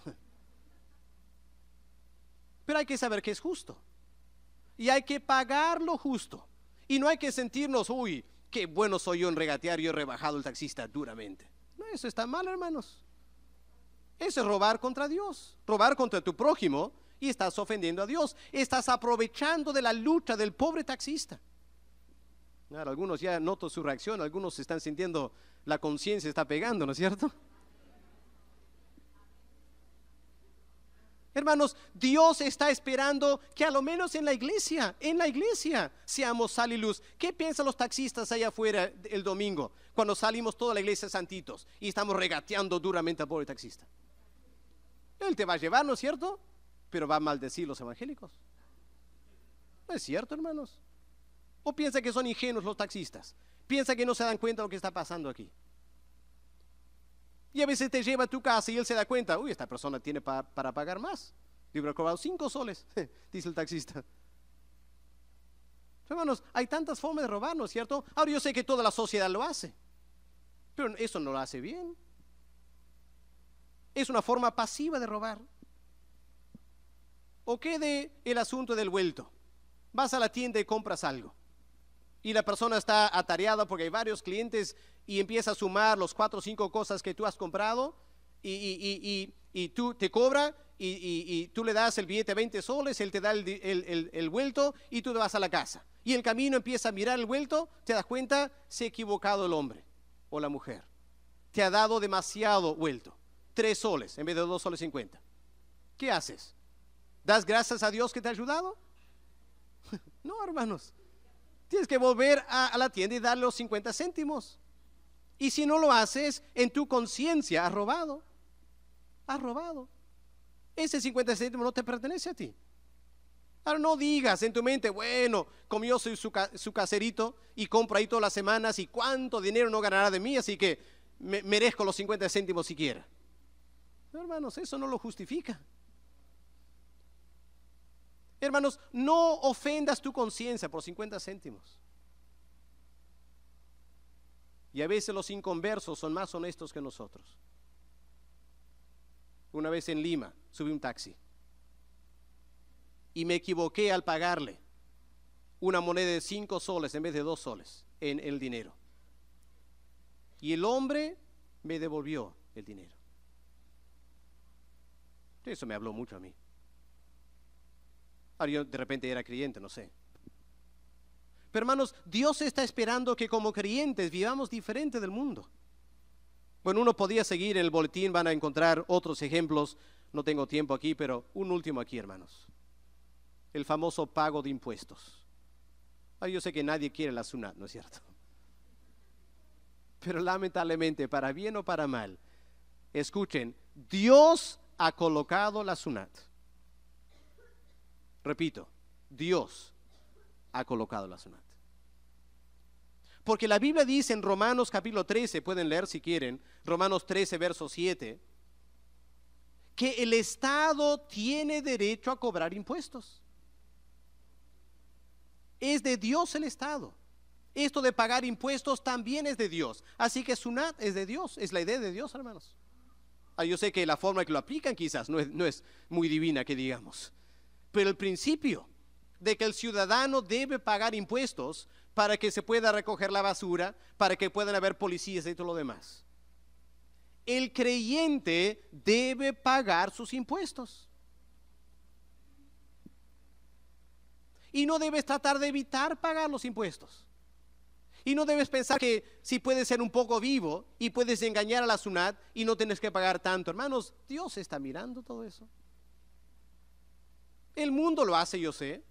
[SPEAKER 2] Pero hay que saber que es justo. Y hay que pagar lo justo. Y no hay que sentirnos, uy, qué bueno soy yo en regatear, yo he rebajado el taxista duramente. No, eso está mal, hermanos. Eso es robar contra Dios, robar contra tu prójimo, y estás ofendiendo a Dios. Estás aprovechando de la lucha del pobre taxista. Claro, algunos ya noto su reacción, algunos se están sintiendo, la conciencia está pegando, ¿no es cierto? Hermanos, Dios está esperando que a lo menos en la iglesia, seamos sal y luz. ¿Qué piensan los taxistas allá afuera el domingo, cuando salimos toda la iglesia santitos y estamos regateando duramente al pobre taxista? Él te va a llevar, ¿no es cierto? Pero va a maldecir los evangélicos. ¿No es cierto, hermanos? ¿O piensa que son ingenuos los taxistas? ¿Piensa que no se dan cuenta de lo que está pasando aquí? Y a veces te lleva a tu casa y él se da cuenta, uy, esta persona tiene para pagar más. Yo hubiera cobrado 5 soles, dice el taxista. Hermanos, hay tantas formas de robar, ¿no es cierto? Ahora yo sé que toda la sociedad lo hace, pero eso no lo hace bien. Es una forma pasiva de robar. ¿O qué de el asunto del vuelto? Vas a la tienda y compras algo. Y la persona está atareada porque hay varios clientes y empieza a sumar los 4 o 5 cosas que tú has comprado y tú te cobra y tú le das el billete 20 soles, él te da el vuelto y tú te vas a la casa. Y el camino empieza a mirar el vuelto, te das cuenta, se ha equivocado el hombre o la mujer. Te ha dado demasiado vuelto, 3 soles en vez de 2,50 soles. ¿Qué haces? ¿Das gracias a Dios que te ha ayudado? No, hermanos. Tienes que volver a la tienda y darle los 50 céntimos. Y si no lo haces, en tu conciencia has robado. Has robado. Ese 50 céntimos no te pertenece a ti. Ahora no digas en tu mente, bueno, como yo soy su caserito y compro ahí todas las semanas y cuánto dinero no ganará de mí, así que merezco los 50 céntimos siquiera. No, hermanos, eso no lo justifica. Hermanos, no ofendas tu conciencia por 50 céntimos. Y a veces los inconversos son más honestos que nosotros. Una vez en Lima subí un taxi y me equivoqué al pagarle una moneda de 5 soles en vez de 2 soles en el dinero. Y el hombre me devolvió el dinero. Eso me habló mucho a mí. Ahora yo de repente era creyente, no sé. Pero hermanos, Dios está esperando que como creyentes vivamos diferente del mundo. Bueno, uno podía seguir en el boletín, van a encontrar otros ejemplos. No tengo tiempo aquí, pero un último aquí, hermanos. El famoso pago de impuestos. Ahora yo sé que nadie quiere la SUNAT, ¿no es cierto? Pero lamentablemente, para bien o para mal, escuchen, Dios ha colocado la SUNAT. Repito, Dios ha colocado la SUNAT. Porque la Biblia dice en Romanos capítulo 13, pueden leer si quieren, Romanos 13, verso 7, que el Estado tiene derecho a cobrar impuestos. Es de Dios el Estado. Esto de pagar impuestos también es de Dios. Así que SUNAT es de Dios, es la idea de Dios, hermanos. Yo sé que la forma que lo aplican quizás no es muy divina, que digamos. pero el principio de que el ciudadano debe pagar impuestos para que se pueda recoger la basura, para que puedan haber policías y todo lo demás. El creyente debe pagar sus impuestos. Y no debes tratar de evitar pagar los impuestos. Y no debes pensar que si puedes ser un poco vivo y puedes engañar a la SUNAT y no tienes que pagar tanto. Hermanos, Dios está mirando todo eso. El mundo lo hace, yo sé.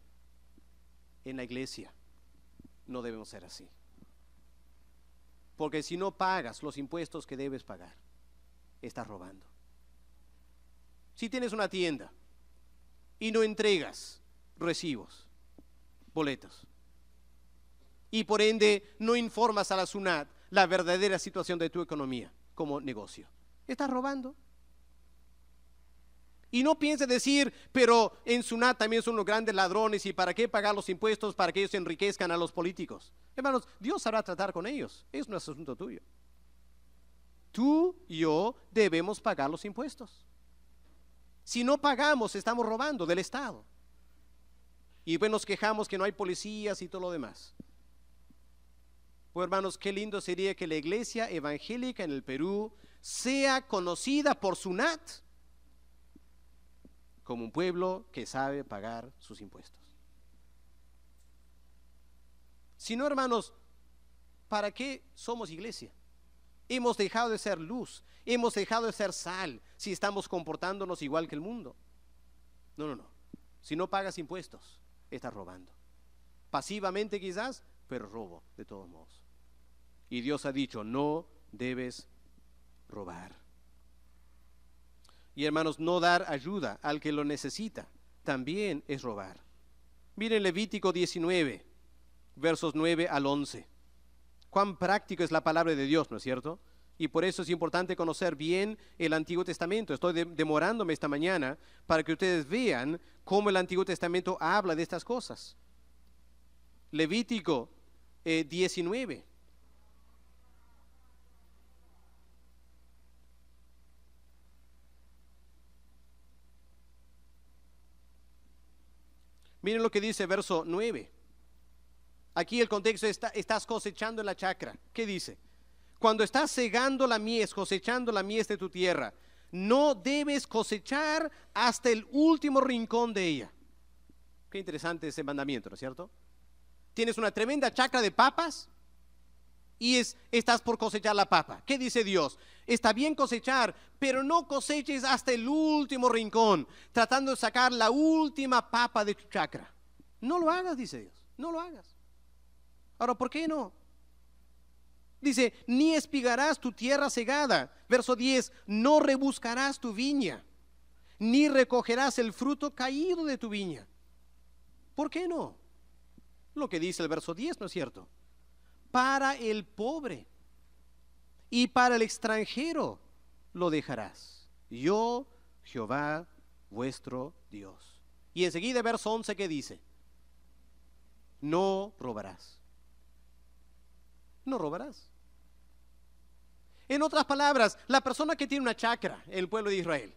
[SPEAKER 2] En la iglesia no debemos ser así. Porque si no pagas los impuestos que debes pagar, estás robando. Si tienes una tienda y no entregas recibos, boletos, y por ende no informas a la SUNAT la verdadera situación de tu economía como negocio, estás robando. Y no pienses decir, pero en SUNAT también son los grandes ladrones y para qué pagar los impuestos para que ellos enriquezcan a los políticos. Hermanos, Dios sabrá tratar con ellos, es un asunto tuyo. Tú y yo debemos pagar los impuestos. Si no pagamos, estamos robando del Estado. Y pues nos quejamos que no hay policías y todo lo demás. Pues hermanos, qué lindo sería que la iglesia evangélica en el Perú sea conocida por SUNAT como un pueblo que sabe pagar sus impuestos. Si no, hermanos, ¿para qué somos iglesia? Hemos dejado de ser luz, hemos dejado de ser sal, si estamos comportándonos igual que el mundo. No. Si no pagas impuestos, estás robando. Pasivamente quizás, pero robo de todos modos. Y Dios ha dicho, no debes robar. Y hermanos, no dar ayuda al que lo necesita también es robar. Miren Levítico 19, versos 9 al 11. Cuán práctico es la palabra de Dios, ¿no es cierto? Y por eso es importante conocer bien el Antiguo Testamento. Estoy demorándome esta mañana para que ustedes vean cómo el Antiguo Testamento habla de estas cosas. Levítico 19. Miren lo que dice verso 9. Aquí el contexto estás cosechando en la chacra. ¿Qué dice? Cuando estás segando la mies, cosechando la mies de tu tierra, no debes cosechar hasta el último rincón de ella. Qué interesante ese mandamiento, ¿no es cierto? Tienes una tremenda chacra de papas y estás por cosechar la papa. ¿Qué dice Dios? Está bien cosechar, pero no coseches hasta el último rincón, tratando de sacar la última papa de tu chacra. No lo hagas, dice Dios, no lo hagas. Ahora, ¿por qué no? Dice, ni espigarás tu tierra segada. Verso 10, no rebuscarás tu viña, ni recogerás el fruto caído de tu viña. ¿Por qué no? Lo que dice el verso 10, ¿no es cierto? Para el pobre y para el extranjero lo dejarás. Yo, Jehová, vuestro Dios. Y enseguida, verso 11, ¿qué dice? No robarás. No robarás. En otras palabras, la persona que tiene una chacra en el pueblo de Israel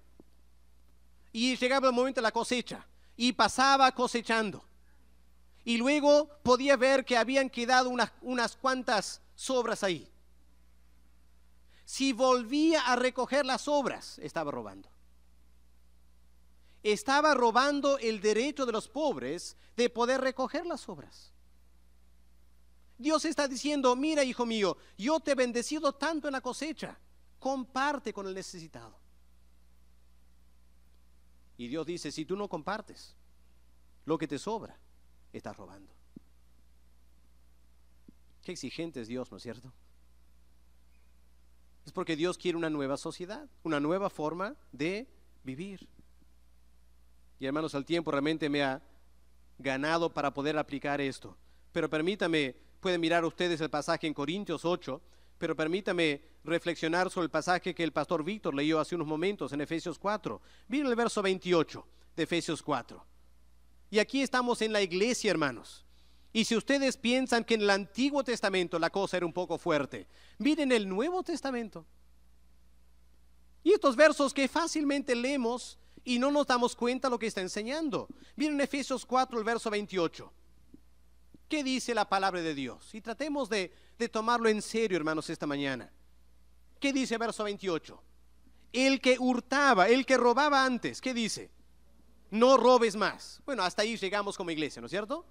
[SPEAKER 2] y llegaba el momento de la cosecha y pasaba cosechando y luego podía ver que habían quedado unas cuantas sobras ahí. Si volvía a recoger las sobras, estaba robando. Estaba robando el derecho de los pobres de poder recoger las sobras. Dios está diciendo, mira, hijo mío, yo te he bendecido tanto en la cosecha, comparte con el necesitado. Y Dios dice, si tú no compartes lo que te sobra, estás robando. Qué exigente es Dios, ¿no es cierto? Es porque Dios quiere una nueva sociedad, una nueva forma de vivir. Y hermanos, el tiempo realmente me ha ganado para poder aplicar esto. Pero permítame, pueden mirar ustedes el pasaje en Corintios 8, pero permítame reflexionar sobre el pasaje que el pastor Víctor leyó hace unos momentos en Efesios 4. Miren el verso 28 de Efesios 4. Y aquí estamos en la iglesia, hermanos. Y si ustedes piensan que en el Antiguo Testamento la cosa era un poco fuerte, miren el Nuevo Testamento. Y estos versos que fácilmente leemos y no nos damos cuenta de lo que está enseñando. Miren Efesios 4, el verso 28. ¿Qué dice la palabra de Dios? Y tratemos de tomarlo en serio, hermanos, esta mañana. ¿Qué dice el verso 28? El que hurtaba, el que robaba antes, ¿qué dice? No robes más. Bueno, hasta ahí llegamos como iglesia, ¿no es cierto?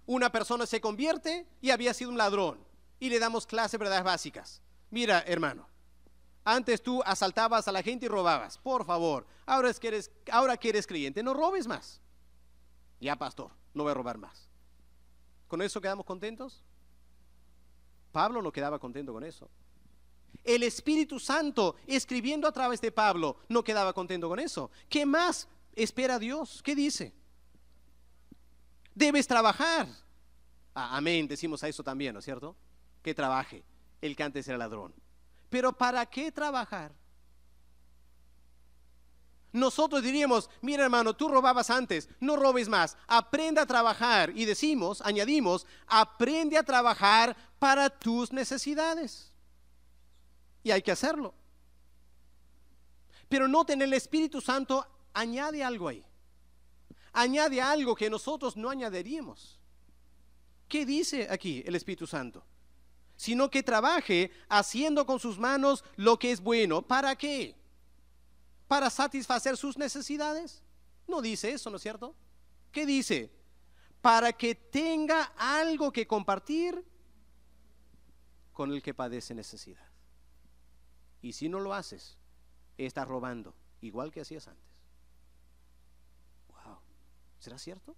[SPEAKER 2] Una persona se convierte y había sido un ladrón, y le damos clases de verdades básicas. Mira, hermano, antes tú asaltabas a la gente y robabas. Por favor, ahora que eres creyente, no robes más. Ya, pastor, no voy a robar más. ¿Con eso quedamos contentos? Pablo no quedaba contento con eso. El Espíritu Santo, escribiendo a través de Pablo, no quedaba contento con eso. ¿Qué más espera Dios? ¿Qué dice? Debes trabajar. Amén, decimos a eso también, ¿no es cierto? Que trabaje el que antes era ladrón. Pero ¿para qué trabajar? Nosotros diríamos, mira hermano, tú robabas antes, no robes más, aprende a trabajar. Y añadimos, aprende a trabajar para tus necesidades. Y hay que hacerlo. Pero noten, el Espíritu Santo añade algo ahí. Añade algo que nosotros no añadiríamos. ¿Qué dice aquí el Espíritu Santo? Sino que trabaje haciendo con sus manos lo que es bueno. ¿Para qué? ¿Para satisfacer sus necesidades? No dice eso, ¿no es cierto? ¿Qué dice? Para que tenga algo que compartir con el que padece necesidad. Y si no lo haces, estás robando, igual que hacías antes. Wow, ¿será cierto?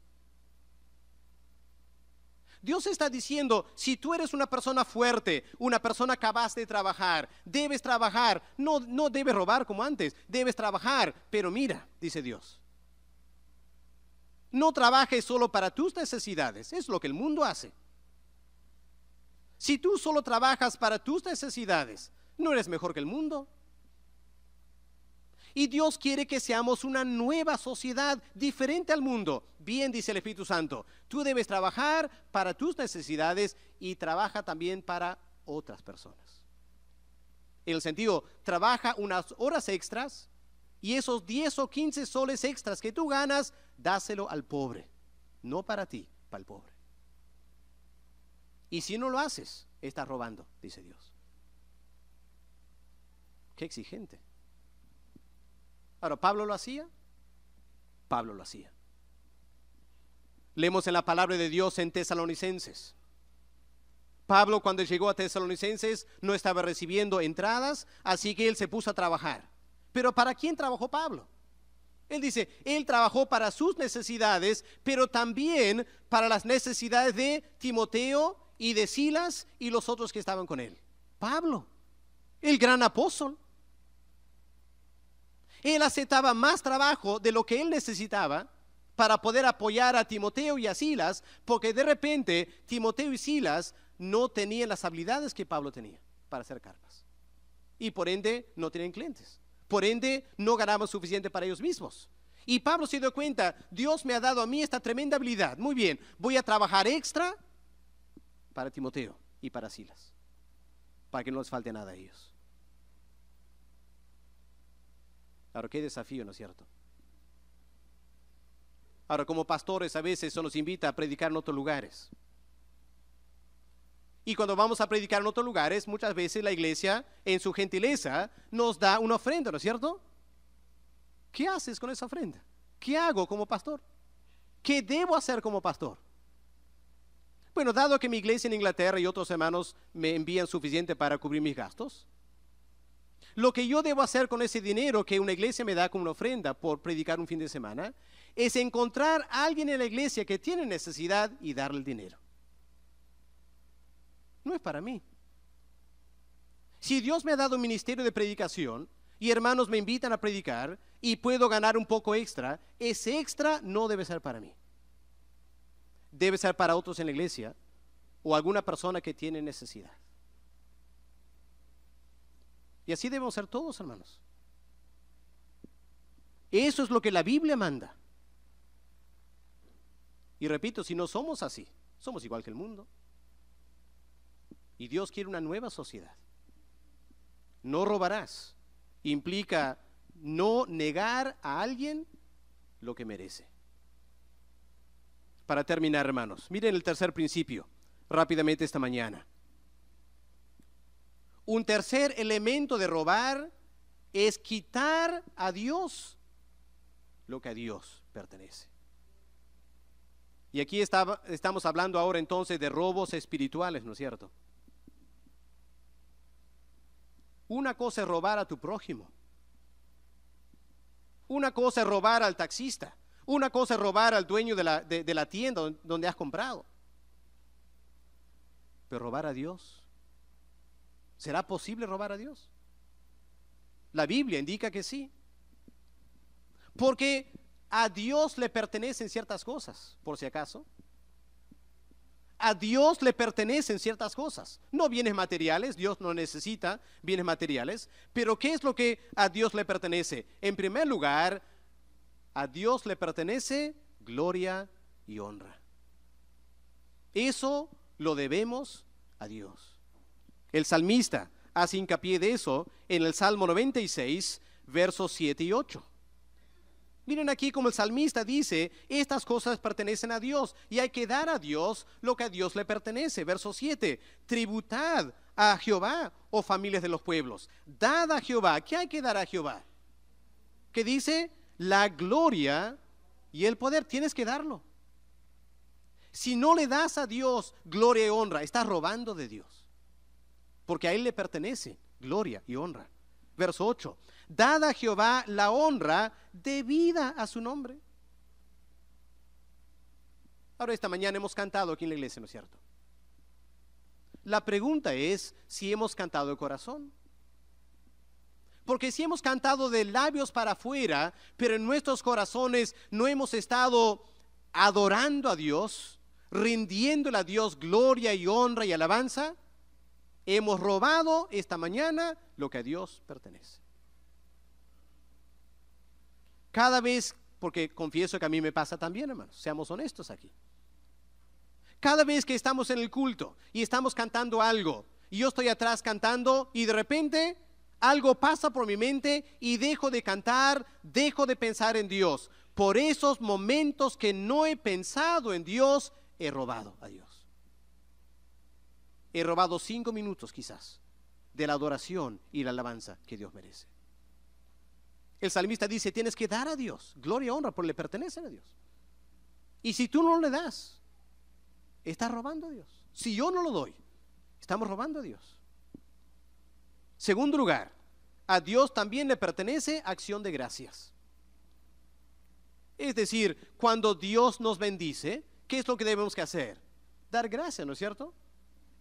[SPEAKER 2] Dios está diciendo, si tú eres una persona fuerte, una persona capaz de trabajar, debes trabajar, no debes robar como antes, debes trabajar, pero mira, dice Dios, no trabajes solo para tus necesidades, es lo que el mundo hace. Si tú solo trabajas para tus necesidades, no eres mejor que el mundo. Y Dios quiere que seamos una nueva sociedad diferente al mundo. Bien, dice el Espíritu Santo, tú debes trabajar para tus necesidades y trabaja también para otras personas. En el sentido, trabaja unas horas extras y esos 10 o 15 soles extras que tú ganas, dáselo al pobre. No para ti, para el pobre. Y si no lo haces, estás robando, dice Dios. Qué exigente. Ahora, ¿Pablo lo hacía? Pablo lo hacía. Leemos en la palabra de Dios en Tesalonicenses. Pablo, cuando llegó a Tesalonicenses, no estaba recibiendo entradas, así que él se puso a trabajar. Pero ¿para quién trabajó Pablo? Él dice, él trabajó para sus necesidades, pero también para las necesidades de Timoteo y de Silas y los otros que estaban con él. Pablo, el gran apóstol. Él aceptaba más trabajo de lo que él necesitaba para poder apoyar a Timoteo y a Silas, porque de repente Timoteo y Silas no tenían las habilidades que Pablo tenía para hacer carpas. Y por ende no tenían clientes. Por ende no ganaban suficiente para ellos mismos. Y Pablo se dio cuenta, Dios me ha dado a mí esta tremenda habilidad. Muy bien, voy a trabajar extra para Timoteo y para Silas, para que no les falte nada a ellos. Ahora, qué desafío, ¿no es cierto? Ahora, como pastores a veces se nos invita a predicar en otros lugares. Y cuando vamos a predicar en otros lugares, muchas veces la iglesia, en su gentileza, nos da una ofrenda, ¿no es cierto? ¿Qué haces con esa ofrenda? ¿Qué hago como pastor? ¿Qué debo hacer como pastor? Bueno, dado que mi iglesia en Inglaterra y otros hermanos me envían suficiente para cubrir mis gastos, lo que yo debo hacer con ese dinero que una iglesia me da como una ofrenda por predicar un fin de semana, es encontrar a alguien en la iglesia que tiene necesidad y darle el dinero. No es para mí. Si Dios me ha dado un ministerio de predicación y hermanos me invitan a predicar y puedo ganar un poco extra, ese extra no debe ser para mí. Debe ser para otros en la iglesia o alguna persona que tiene necesidad. Y así debemos ser todos, hermanos. Eso es lo que la Biblia manda. Y repito, si no somos así, somos igual que el mundo. Y Dios quiere una nueva sociedad. No robarás. Implica no negar a alguien lo que merece. Para terminar, hermanos, miren el tercer principio, rápidamente esta mañana. Un tercer elemento de robar es quitar a Dios lo que a Dios pertenece. Y aquí estamos hablando ahora entonces de robos espirituales, ¿no es cierto? Una cosa es robar a tu prójimo. Una cosa es robar al taxista. Una cosa es robar al dueño de la tienda donde has comprado. Pero robar a Dios, ¿será posible robar a Dios? La Biblia indica que sí. Porque a Dios le pertenecen ciertas cosas, por si acaso. A Dios le pertenecen ciertas cosas. No bienes materiales, Dios no necesita bienes materiales. Pero ¿qué es lo que a Dios le pertenece? En primer lugar, a Dios le pertenece gloria y honra. Eso lo debemos a Dios. El salmista hace hincapié de eso en el Salmo 96, versos 7 y 8. Miren aquí como el salmista dice, estas cosas pertenecen a Dios y hay que dar a Dios lo que a Dios le pertenece. Verso 7, tributad a Jehová, oh familias de los pueblos. Dad a Jehová. ¿Qué hay que dar a Jehová? ¿Qué dice? La gloria y el poder. Tienes que darlo. Si no le das a Dios gloria y honra, estás robando de Dios. Porque a Él le pertenece gloria y honra. Verso 8, dad a Jehová la honra debida a su nombre. Ahora esta mañana hemos cantado aquí en la iglesia, ¿no es cierto? La pregunta es si hemos cantado de corazón. Porque si hemos cantado de labios para afuera, pero en nuestros corazones no hemos estado adorando a Dios, rindiéndole a Dios gloria y honra y alabanza, hemos robado esta mañana lo que a Dios pertenece. Cada vez, porque confieso que a mí me pasa también, hermanos, seamos honestos aquí. Cada vez que estamos en el culto y estamos cantando algo, y yo estoy atrás cantando, y de repente algo pasa por mi mente y dejo de cantar, dejo de pensar en Dios. Por esos momentos que no he pensado en Dios, he robado a Dios. He robado 5 minutos quizás de la adoración y la alabanza que Dios merece. El salmista dice, tienes que dar a Dios gloria y honra porque le pertenecen a Dios. Y si tú no le das, estás robando a Dios. Si yo no lo doy, estamos robando a Dios. Segundo lugar, a Dios también le pertenece acción de gracias. Es decir, cuando Dios nos bendice, ¿qué es lo que debemos que hacer? Dar gracias, ¿no es cierto?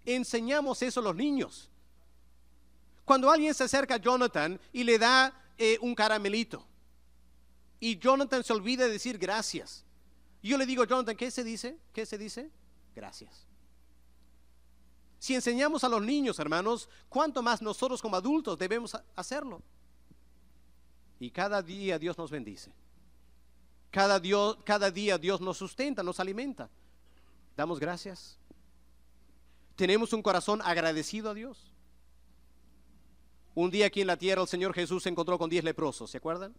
[SPEAKER 2] Enseñamos eso a los niños. Cuando alguien se acerca a Jonathan y le da un caramelito y Jonathan se olvida de decir gracias, yo le digo, Jonathan, ¿qué se dice? ¿Qué se dice? Gracias. Si enseñamos a los niños, hermanos, ¿cuánto más nosotros como adultos debemos hacerlo? Y cada día Dios nos bendice. Cada día Dios nos sustenta, nos alimenta. Damos gracias. Tenemos un corazón agradecido a Dios. Un día aquí en la tierra el Señor Jesús se encontró con 10 leprosos, ¿se acuerdan?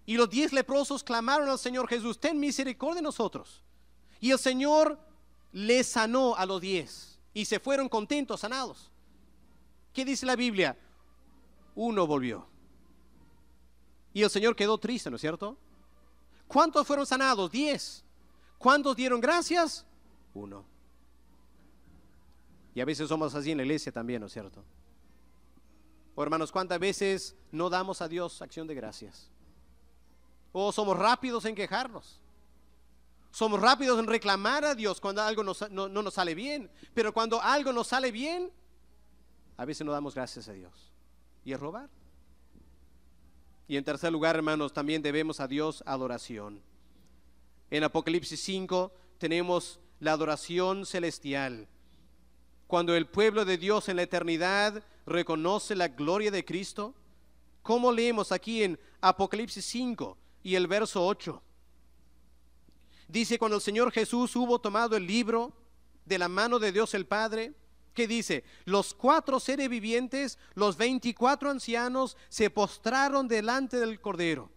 [SPEAKER 2] Y los 10 leprosos clamaron al Señor Jesús, ten misericordia de nosotros. Y el Señor les sanó a los 10 y se fueron contentos, sanados. ¿Qué dice la Biblia? Uno volvió. Y el Señor quedó triste, ¿no es cierto? ¿Cuántos fueron sanados? 10. ¿Cuántos dieron gracias? 1. Y a veces somos así en la iglesia también, ¿no es cierto? Oh, hermanos, ¿cuántas veces no damos a Dios acción de gracias? O somos rápidos en quejarnos. Somos rápidos en reclamar a Dios cuando algo no nos sale bien. Pero cuando algo nos sale bien, a veces no damos gracias a Dios. Y es robar. Y en tercer lugar, hermanos, también debemos a Dios adoración. En Apocalipsis 5 tenemos la adoración celestial. Cuando el pueblo de Dios en la eternidad reconoce la gloria de Cristo, ¿cómo leemos aquí en Apocalipsis 5 y el verso 8? Dice, cuando el Señor Jesús hubo tomado el libro de la mano de Dios el Padre, ¿Qué dice? Los 4 seres vivientes, los 24 ancianos, se postraron delante del Cordero,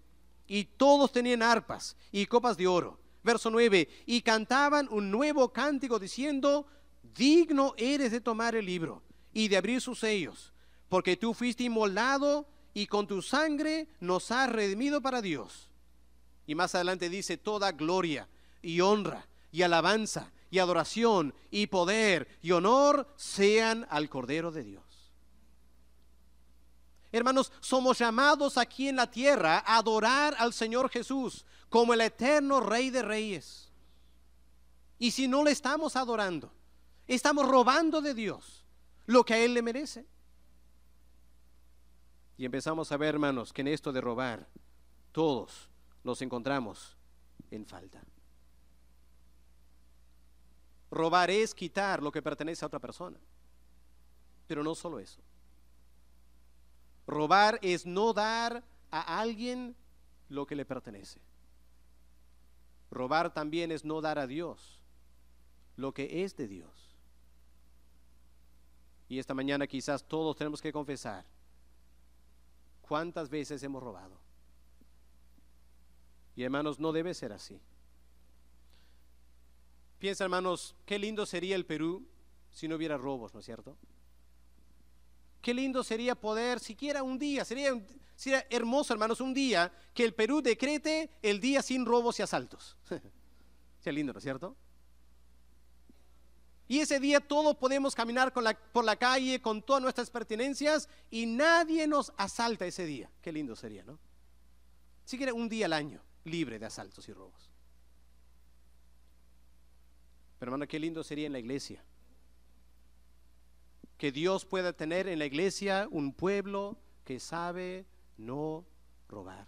[SPEAKER 2] y todos tenían arpas y copas de oro. Verso 9, y cantaban un nuevo cántico diciendo: digno eres de tomar el libro y de abrir sus sellos, porque tú fuiste inmolado y con tu sangre nos has redimido para Dios. Y más adelante dice: toda gloria y honra y alabanza y adoración y poder y honor sean al Cordero de Dios. Hermanos, somos llamados aquí en la tierra a adorar al Señor Jesús como el eterno Rey de Reyes. Y si no le estamos adorando, estamos robando de Dios lo que a Él le merece. Y empezamos a ver, hermanos, que en esto de robar, todos nos encontramos en falta. Robar es quitar lo que pertenece a otra persona. Pero no solo eso. Robar es no dar a alguien lo que le pertenece. Robar también es no dar a Dios lo que es de Dios. Y esta mañana quizás todos tenemos que confesar cuántas veces hemos robado. Y hermanos, no debe ser así. Piensa, hermanos, qué lindo sería el Perú si no hubiera robos, ¿no es cierto? Qué lindo sería poder, siquiera un día, sería hermoso, hermanos, un día que el Perú decrete el día sin robos y asaltos. Sería lindo, ¿no es cierto? Y ese día todos podemos caminar por la calle con todas nuestras pertenencias y nadie nos asalta ese día. Qué lindo sería, ¿no? Siquiera un día al año libre de asaltos y robos. Pero hermano, qué lindo sería en la iglesia. Que Dios pueda tener en la iglesia un pueblo que sabe no robar.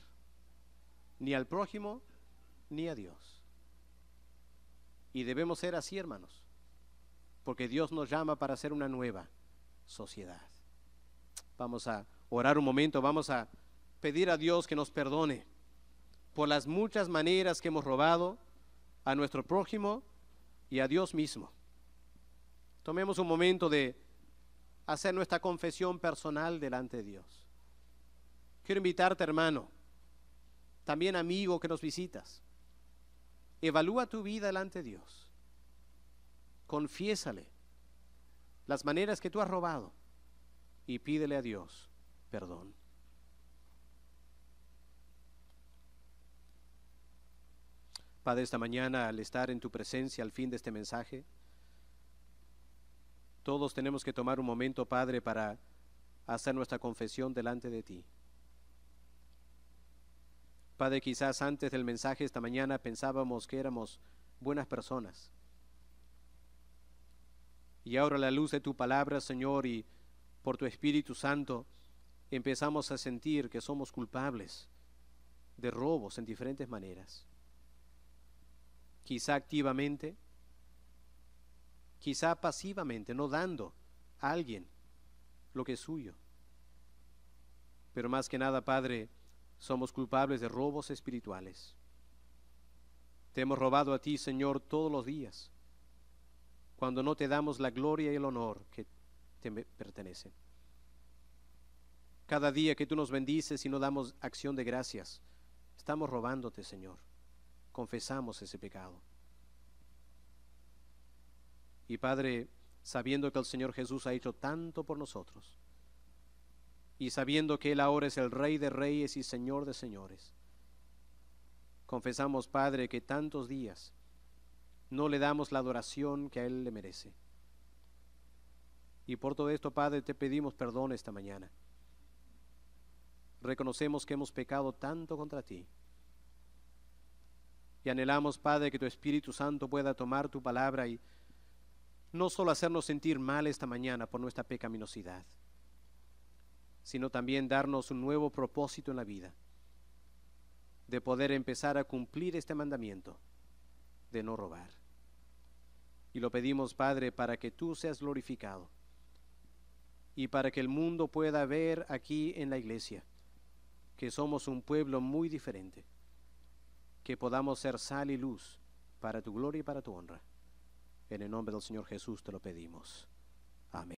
[SPEAKER 2] Ni al prójimo, ni a Dios. Y debemos ser así, hermanos. Porque Dios nos llama para hacer una nueva sociedad. Vamos a orar un momento, vamos a pedir a Dios que nos perdone por las muchas maneras que hemos robado a nuestro prójimo y a Dios mismo. Tomemos un momento de hacer nuestra confesión personal delante de Dios. Quiero invitarte, hermano, también amigo que nos visitas. Evalúa tu vida delante de Dios. Confiésale las maneras que tú has robado y pídele a Dios perdón. Padre, esta mañana al estar en tu presencia al fin de este mensaje, todos tenemos que tomar un momento, Padre, para hacer nuestra confesión delante de ti. Padre, quizás antes del mensaje esta mañana pensábamos que éramos buenas personas. Y ahora a la luz de tu palabra, Señor, y por tu Espíritu Santo, empezamos a sentir que somos culpables de robos en diferentes maneras. Quizá activamente, quizá pasivamente, no dando a alguien lo que es suyo. Pero más que nada, Padre, somos culpables de robos espirituales. Te hemos robado a ti, Señor, todos los días, cuando no te damos la gloria y el honor que te pertenecen. Cada día que tú nos bendices y no damos acción de gracias, estamos robándote, Señor. Confesamos ese pecado. Y Padre, sabiendo que el Señor Jesús ha hecho tanto por nosotros, y sabiendo que Él ahora es el Rey de Reyes y Señor de Señores, confesamos, Padre, que tantos días no le damos la adoración que a Él le merece. Y por todo esto, Padre, te pedimos perdón esta mañana. Reconocemos que hemos pecado tanto contra ti. Y anhelamos, Padre, que tu Espíritu Santo pueda tomar tu palabra y no solo hacernos sentir mal esta mañana por nuestra pecaminosidad, sino también darnos un nuevo propósito en la vida, de poder empezar a cumplir este mandamiento de no robar. Y lo pedimos, Padre, para que tú seas glorificado y para que el mundo pueda ver aquí en la iglesia que somos un pueblo muy diferente, que podamos ser sal y luz para tu gloria y para tu honra. En el nombre del Señor Jesús te lo pedimos. Amén.